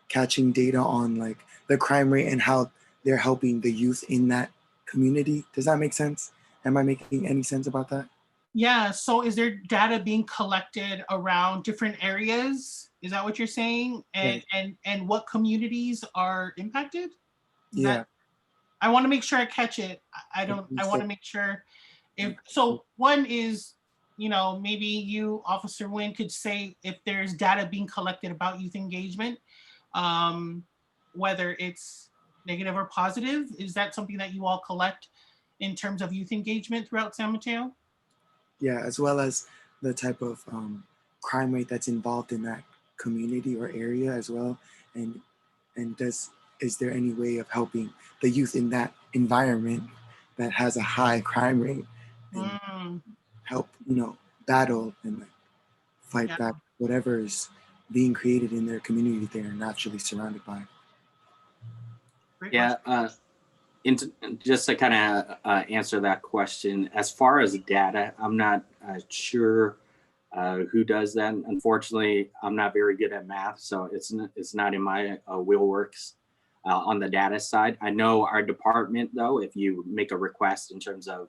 catching data on like the crime rate and how they're helping the youth in that community? Does that make sense? Am I making any sense about that? Yeah, so is there data being collected around different areas? Is that what you're saying? And and what communities are impacted? Yeah. I want to make sure I catch it. I want to make sure so one is, maybe you, Officer Nguyen, could say if there's data being collected about youth engagement, whether it's negative or positive. Is that something that you all collect in terms of youth engagement throughout San Mateo? Yeah, as well as the type of crime rate that's involved in that community or area as well. And is there any way of helping the youth in that environment that has a high crime rate and help, battle and like, fight back whatever is being created in their community they're naturally surrounded by? Yeah, just to kind of answer that question, as far as data, I'm not sure who does that. Unfortunately, I'm not very good at math, so it's not in my wheelworks on the data side. I know our department, though, if you make a request in terms of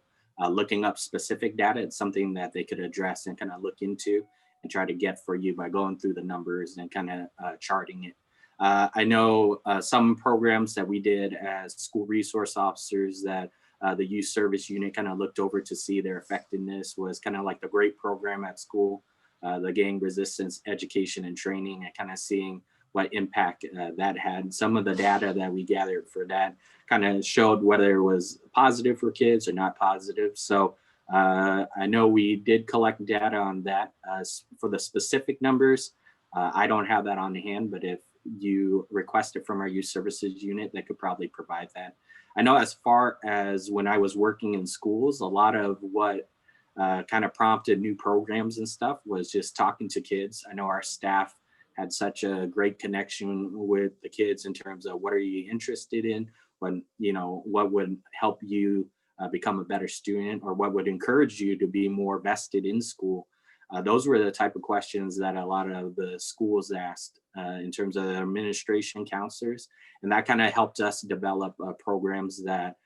looking up specific data, it's something that they could address and kind of look into and try to get for you by going through the numbers and kind of charting it. I know some programs that we did as school resource officers that the youth service unit kind of looked over to see their effectiveness was kind of like the GREAT program at school, the gang resistance education and training, and kind of seeing what impact that had. Some of the data that we gathered for that kind of showed whether it was positive for kids or not positive. So I know we did collect data on that. For the specific numbers, I don't have that on hand, but if you request it from our youth services unit, they could probably provide that. I know as far as when I was working in schools, a lot of what kind of prompted new programs and stuff was just talking to kids. I know our staff had such a great connection with the kids in terms of what are you interested in, when, what would help you become a better student, or what would encourage you to be more vested in school. Those were the type of questions that a lot of the schools asked in terms of the administration counselors. And that kind of helped us develop programs that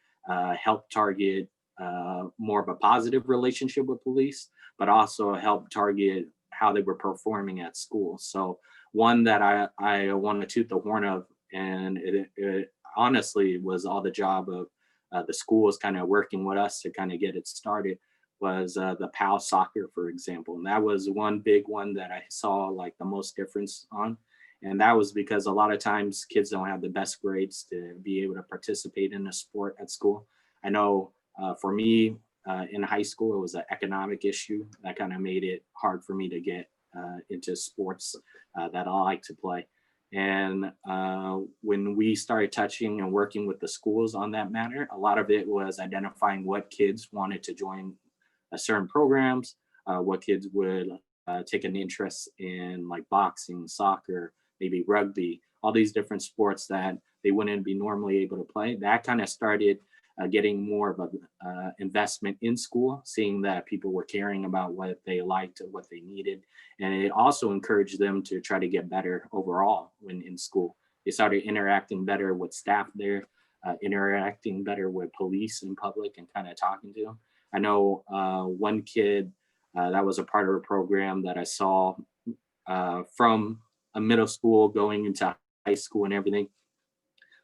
help target more of a positive relationship with police, but also help target how they were performing at school. So one that I want to toot the horn of, and it honestly was all the job of the schools kind of working with us to kind of get it started, was the PAL soccer, for example. And that was one big one that I saw like the most difference on. And that was because a lot of times kids don't have the best grades to be able to participate in a sport at school. I know for me in high school, it was an economic issue that kind of made it hard for me to get into sports that I like to play. And when we started touching and working with the schools on that matter, a lot of it was identifying what kids wanted to join certain programs, what kids would take an interest in like boxing, soccer, maybe rugby, all these different sports that they wouldn't be normally able to play. That kind of started getting more of a investment in school, seeing that people were caring about what they liked and what they needed. And it also encouraged them to try to get better overall when in school. They started interacting better with staff there, interacting better with police in public and kind of talking to them. I know one kid that was a part of a program that I saw from a middle school going into high school and everything.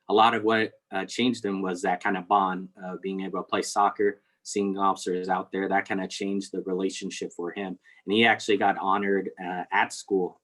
A lot of what changed him was that kind of bond, being able to play soccer, seeing officers out there. That kind of changed the relationship for him. And he actually got honored at school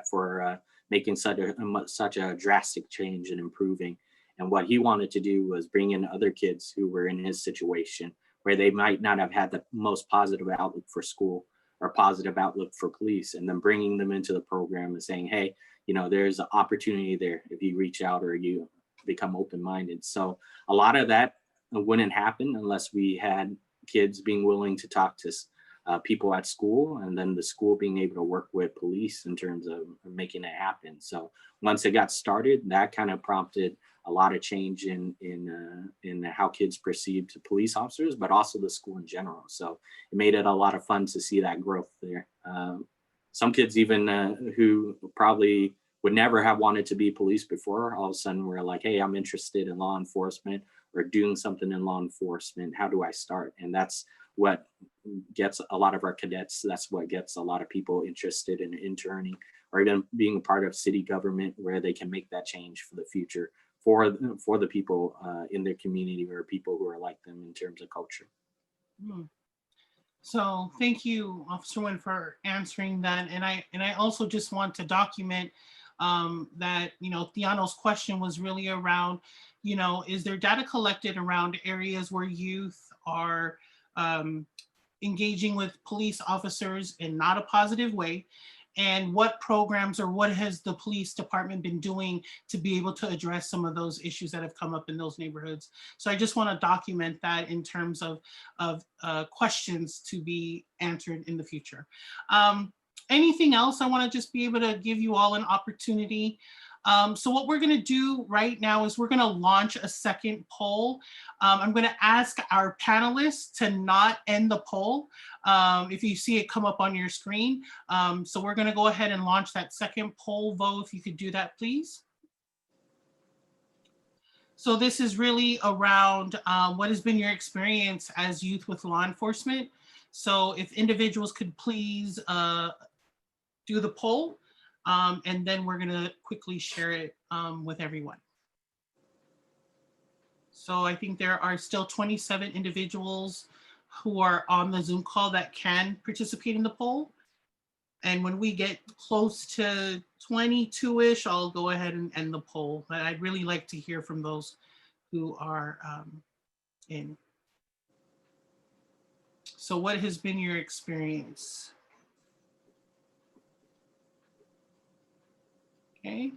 for making such a drastic change and improving. And what he wanted to do was bring in other kids who were in his situation, where they might not have had the most positive outlook for school or positive outlook for police, and then bringing them into the program and saying, hey, you know, there's an opportunity there if you reach out or you become open-minded. So a lot of that wouldn't happen unless we had kids being willing to talk to people at school, and then the school being able to work with police in terms of making it happen. So once it got started, that kind of prompted a lot of change in how kids perceived police officers, but also the school in general. So it made it a lot of fun to see that growth there. Some kids even who probably would never have wanted to be police before, all of a sudden were like, hey, I'm interested in law enforcement or doing something in law enforcement. How do I start? And that's what gets a lot of our cadets. That's what gets a lot of people interested in interning or even being part of city government, where they can make that change for the future for the people in their community or people who are like them in terms of culture. So thank you, Officer Nguyen, for answering that. And I also just want to document that, you know, Tiano's question was really around, you know, is there data collected around areas where youth are engaging with police officers in not a positive way? And what programs or what has the police department been doing to be able to address some of those issues that have come up in those neighborhoods? So I just want to document that in terms of questions to be answered in the future. Anything else? I want to just be able to give you all an opportunity. So what we're going to do right now is we're going to launch a second poll. I'm going to ask our panelists to not end the poll if you see it come up on your screen. So we're going to go ahead and launch that second poll vote. If you could do that, please. So this is really around what has been your experience as youth with law enforcement. So if individuals could please do the poll. And then we're gonna quickly share it with everyone. So I think there are still 27 individuals who are on the Zoom call that can participate in the poll. And when we get close to 22-ish, I'll go ahead and end the poll. But I'd really like to hear from those who are in. So what has been your experience? Okay,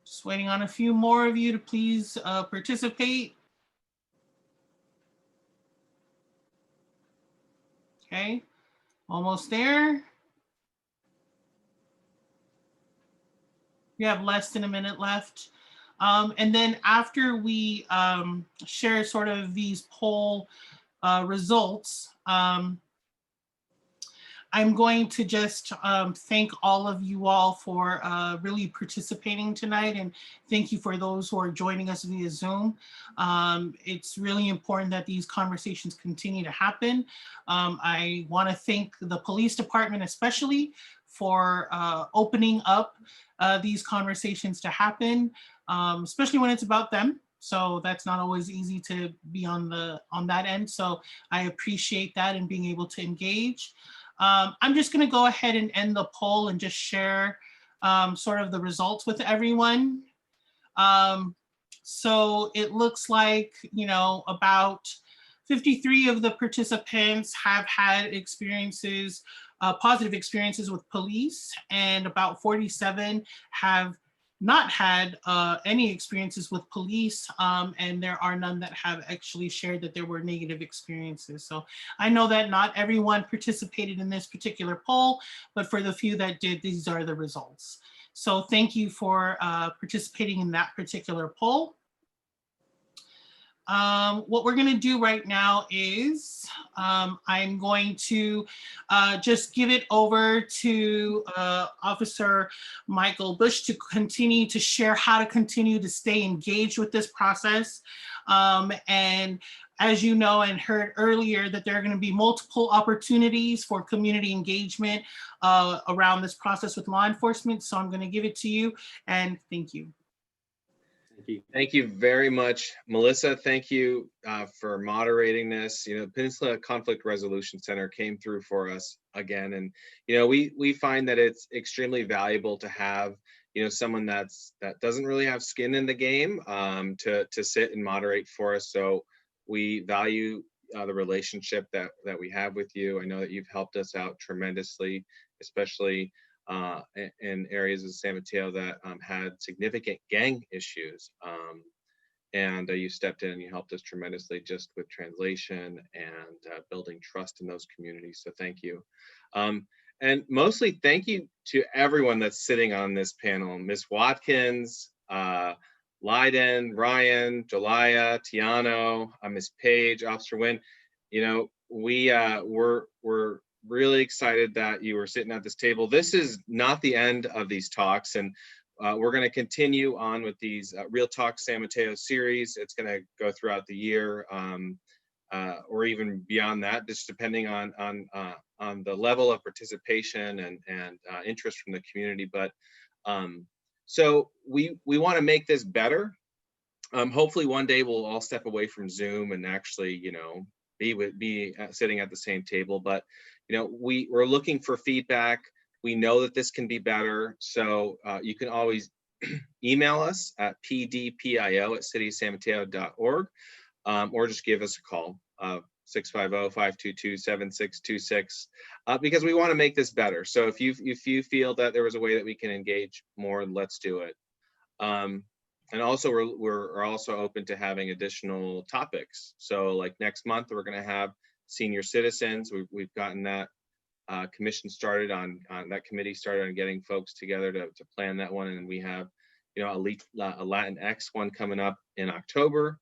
just waiting on a few more of you to please participate. Okay, almost there. We have less than a minute left. And then after we share sort of these poll results, I'm going to just thank all of you all for really participating tonight, and thank you for those who are joining us via Zoom. It's really important that these conversations continue to happen. I want to thank the police department especially for opening up these conversations to happen, especially when it's about them. So that's not always easy to be on that end. So I appreciate that and being able to engage. I'm just going to go ahead and end the poll and just share sort of the results with everyone. So it looks like, you know, about 53 of the participants have had experiences, positive experiences with police, and about 47 have not had any experiences with police, and there are none that have actually shared that there were negative experiences. So I know that not everyone participated in this particular poll, but for the few that did, these are the results. So thank you for participating in that particular poll. What we're going to do right now is I'm going to just give it over to Officer Michael Bush to continue to share how to continue to stay engaged with this process. And as you know and heard earlier, that there are going to be multiple opportunities for community engagement around this process with law enforcement. So I'm going to give it to you, and thank you. Thank you very much, Melissa. Thank you for moderating this. You know, Peninsula Conflict Resolution Center came through for us again, and you know, we find that it's extremely valuable to have, you know, someone that doesn't really have skin in the game to sit and moderate for us. So we value the relationship that we have with you. I know that you've helped us out tremendously, especially in areas of San Mateo that had significant gang issues. And you stepped in and you helped us tremendously just with translation and building trust in those communities. So thank you. And mostly thank you to everyone that's sitting on this panel. Ms. Watkins, Lyndon, Ryan, Jolaiya, Tiano, Ms. Page, Officer Nguyen. You know, we're really excited that you were sitting at this table. This is not the end of these talks, and we're going to continue on with these Real Talk San Mateo series. It's going to go throughout the year, or even beyond that, just depending on the level of participation and interest from the community. But so we want to make this better. Hopefully one day we'll all step away from Zoom and actually, you know, be sitting at the same table. But you know, we're looking for feedback. We know that this can be better. So you can always email us at pdpio@cityofsanmateo.org, or just give us a call, 650-522-7626, because we want to make this better. So if you feel that there was a way that we can engage more, let's do it. And also we're also open to having additional topics. So like next month, we're going to have senior citizens. We've gotten that commission started on that committee started on getting folks together to plan that one. And we have, you know, a Latinx one coming up in October,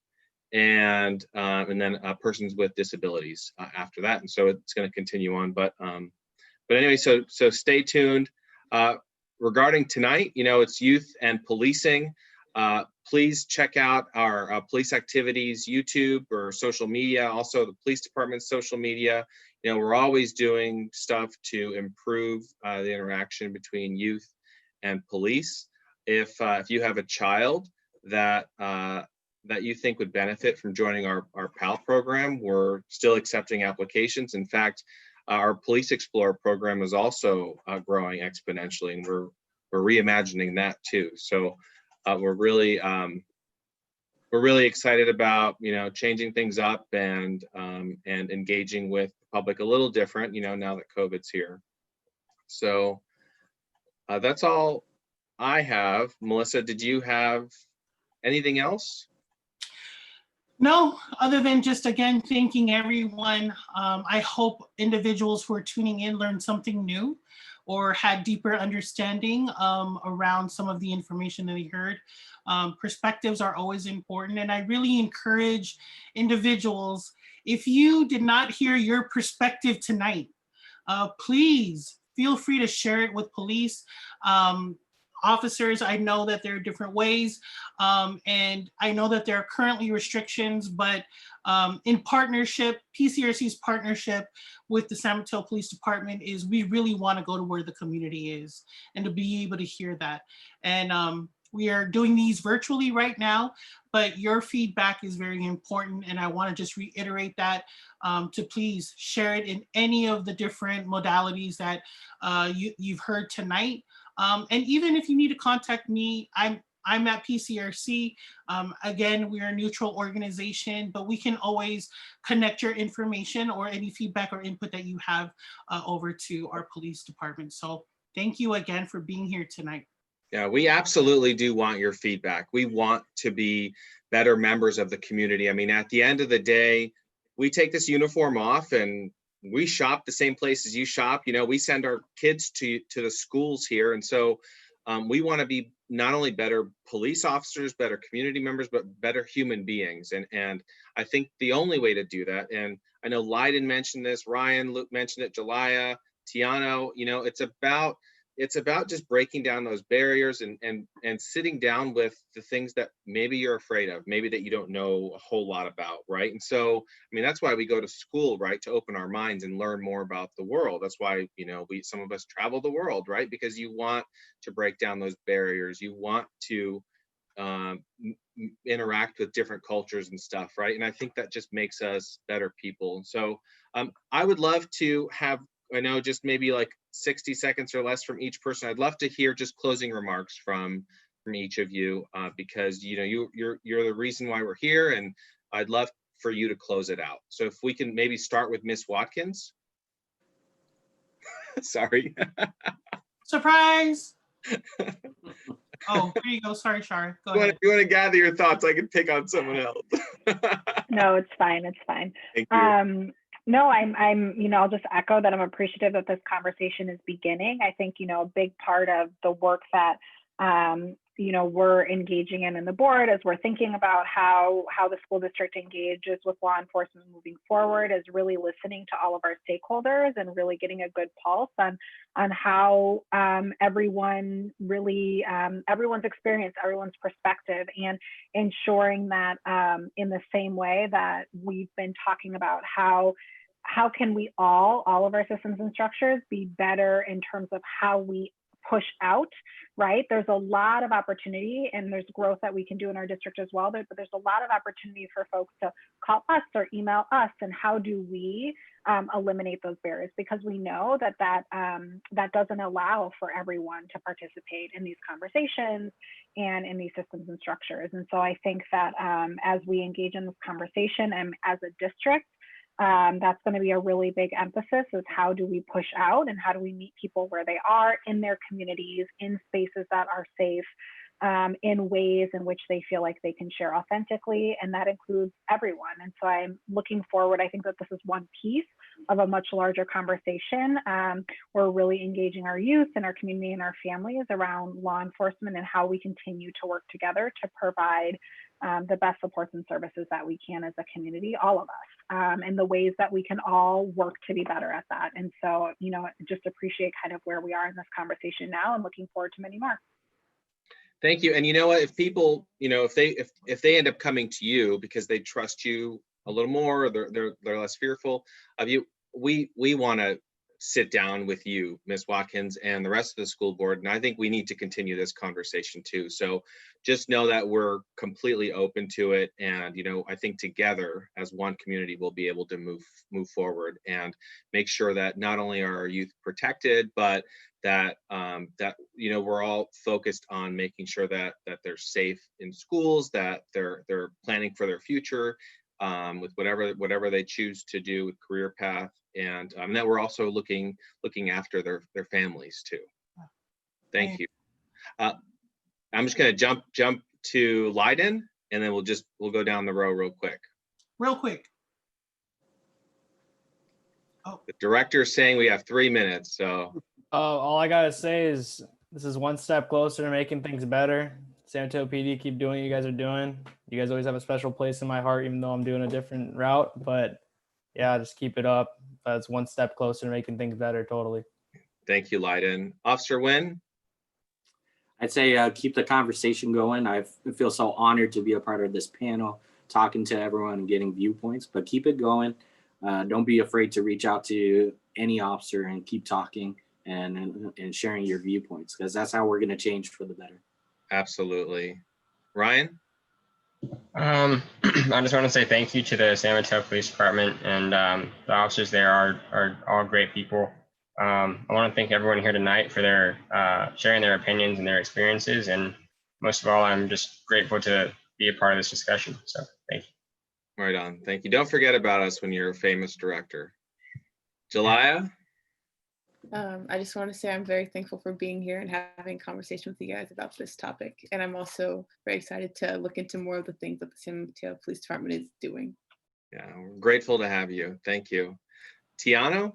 and then persons with disabilities after that. And so it's going to continue on. But anyway, so stay tuned. Regarding tonight, you know, it's youth and policing. Please check out our police activities YouTube or social media, also the police department's social media. You know, we're always doing stuff to improve the interaction between youth and police. If you have a child that you think would benefit from joining our PAL program, we're still accepting applications. In fact, our Police Explorer program is also growing exponentially, and we're reimagining that too. So we're really excited about, you know, changing things up and engaging with the public a little different, you know, now that COVID's here. So that's all I have. Melissa, did you have anything else? No, other than just again thanking everyone. I hope individuals who are tuning in learned something new or had deeper understanding around some of the information that they heard. Perspectives are always important, and I really encourage individuals, if you did not hear your perspective tonight, please feel free to share it with police. Officers, I know that there are different ways, and I know that there are currently restrictions, but in partnership, PCRC's partnership with the San Mateo Police Department is we really want to go to where the community is and to be able to hear that. And we are doing these virtually right now, but your feedback is very important, and I want to just reiterate that to please share it in any of the different modalities that you've heard tonight. And even if you need to contact me, I'm at PCRC. Again, we're a neutral organization, but we can always connect your information or any feedback or input that you have over to our police department. So thank you again for being here tonight. Yeah, we absolutely do want your feedback. We want to be better members of the community. I mean, at the end of the day, we take this uniform off and we shop the same places you shop. You know, we send our kids to the schools here. And so we want to be not only better police officers, better community members, but better human beings. And I think the only way to do that, and I know Lyndon mentioned this, Ryan, Luke mentioned it, Jolaiya, Tiano, you know, it's about just breaking down those barriers and sitting down with the things that maybe you're afraid of, maybe that you don't know a whole lot about, right? And so, I mean, that's why we go to school, right? To open our minds and learn more about the world. That's why, you know, some of us travel the world, right? Because you want to break down those barriers. You want to interact with different cultures and stuff, right? And I think that just makes us better people. And so I would love to have, I know, just maybe like 60 seconds or less from each person. I'd love to hear just closing remarks from each of you, because you know you're the reason why we're here, and I'd love for you to close it out. So if we can maybe start with Miss Watkins. Sorry. Surprise. Oh, here you go. Sorry, Shara. Go ahead. You want to gather your thoughts? I can pick on someone else. No, it's fine. It's fine. Thank you. No, I'm, you know, I'll just echo that I'm appreciative that this conversation is beginning. I think, you know, a big part of the work that, you know, we're engaging in the board as we're thinking about how the school district engages with law enforcement moving forward is really listening to all of our stakeholders and really getting a good pulse on how everyone really, everyone's experience, everyone's perspective, and ensuring that in the same way that we've been talking about how can we all of our systems and structures be better in terms of how we push out, right? There's a lot of opportunity and there's growth that we can do in our district as well, but there's a lot of opportunity for folks to call us or email us, and how do we eliminate those barriers, because we know that doesn't allow for everyone to participate in these conversations and in these systems and structures. And so I think that as we engage in this conversation and as a district, that's going to be a really big emphasis, is how do we push out and how do we meet people where they are in their communities, in spaces that are safe, in ways in which they feel like they can share authentically, and that includes everyone. And so I'm looking forward. I think that this is one piece of a much larger conversation. We're really engaging our youth and our community and our families around law enforcement and how we continue to work together to provide the best supports and services that we can as a community, all of us, and the ways that we can all work to be better at that. And so, you know, just appreciate kind of where we are in this conversation now, and looking forward to many more. Thank you. And you know what, if people, you know, if they end up coming to you because they trust you a little more, or they're less fearful of you, we want to sit down with you, Ms. Watkins, and the rest of the school board. And I think we need to continue this conversation too. So just know that we're completely open to it. And, you know, I think together as one community, we'll be able to move forward and make sure that not only are our youth protected, but that you know, we're all focused on making sure that they're safe in schools, that they're planning for their future with whatever they choose to do with career path, and that we're also looking after their families too. Thank you. I'm just going to jump to Lyndon, and then we'll go down the row real quick. Oh. The director is saying we have 3 minutes, so. All I gotta say is this is one step closer to making things better. San Mateo PD, keep doing what you guys are doing. You guys always have a special place in my heart, even though I'm doing a different route. But yeah, just keep it up. That's one step closer to making things better, totally. Thank you, Lyndon. Officer Nguyen? I'd say keep the conversation going. I feel so honored to be a part of this panel, talking to everyone and getting viewpoints, but keep it going. Don't be afraid to reach out to any officer and keep talking and sharing your viewpoints, because that's how we're going to change for the better. Absolutely. Ryan? I just want to say thank you to the San Mateo Police Department, and the officers there are all great people. I want to thank everyone here tonight for their sharing their opinions and their experiences, and most of all, I'm just grateful to be a part of this discussion. So thank you. Right on. Thank you. Don't forget about us when you're a famous director. Jolaiya? I just want to say I'm very thankful for being here and having a conversation with you guys about this topic. And I'm also very excited to look into more of the things that the San Mateo Police Department is doing. Yeah, we're grateful to have you. Thank you. Tiano?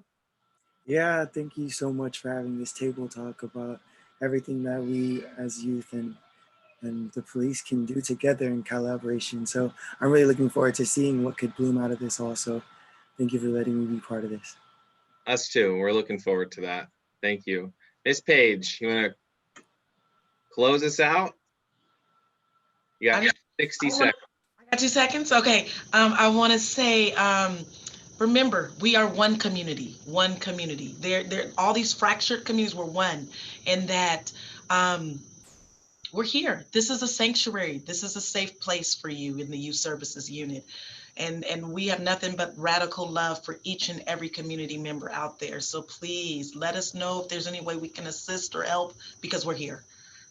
Yeah, thank you so much for having this table talk about everything that we as youth and the police can do together in collaboration. So I'm really looking forward to seeing what could bloom out of this also. Thank you for letting me be part of this. Us too. We're looking forward to that. Thank you. Miss Page, you want to close us out? You got 60 seconds. I got 2 seconds. Okay. I want to say, remember, we are one community. One community. There. All these fractured communities were one, and that we're here. This is a sanctuary. This is a safe place for you in the youth services unit. And we have nothing but radical love for each and every community member out there. So please let us know if there's any way we can assist or help, because we're here,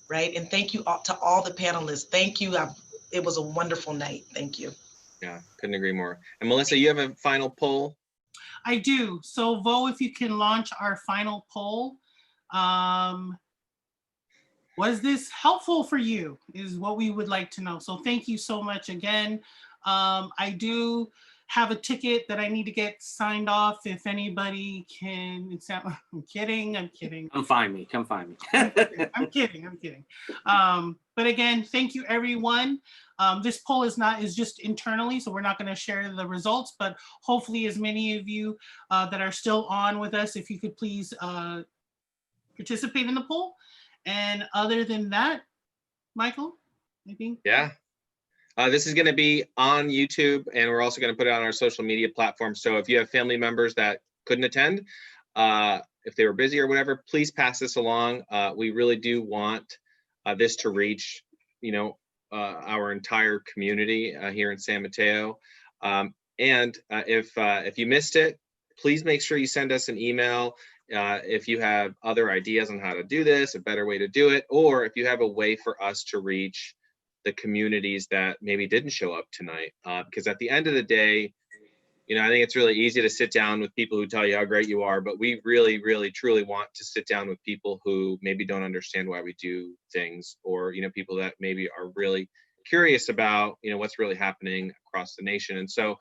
right? And thank you to all the panelists. Thank you. It was a wonderful night. Thank you. Yeah, couldn't agree more. And Melissa, you have a final poll? I do. So Vo, if you can launch our final poll. Was this helpful for you is what we would like to know. So thank you so much again. I do have a ticket that I need to get signed off. If anybody can, I'm kidding. Come find me. I'm kidding. But again, thank you everyone. This poll is just internally, so we're not going to share the results, but hopefully as many of you that are still on with us, if you could please participate in the poll. And other than that, Michael, I think. Yeah. This is going to be on YouTube, and we're also going to put it on our social media platforms. So if you have family members that couldn't attend, if they were busy or whatever, please pass this along. We really do want this to reach, our entire community here in San Mateo. And if you missed it, please make sure you send us an email if you have other ideas on how to do this, a better way to do it, or if you have a way for us to reach the communities that maybe didn't show up tonight. Because at the end of the day, I think it's really easy to sit down with people who tell you how great you are, but we really, really, truly want to sit down with people who maybe don't understand why we do things, or, people that maybe are really curious about, what's really happening across the nation. And so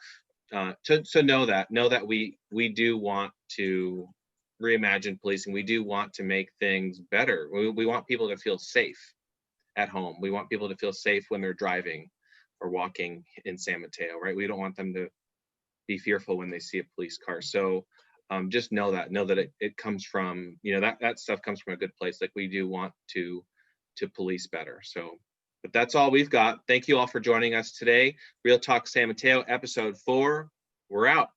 to know that we do want to reimagine policing. We do want to make things better. We want people to feel safe at home. We want people to feel safe when they're driving or walking in San Mateo, right? We don't want them to be fearful when they see a police car. So just know that it comes from, that stuff comes from a good place. Like, we do want to police better. So, but that's all we've got. Thank you all for joining us today. Real Talk San Mateo, episode 4. We're out.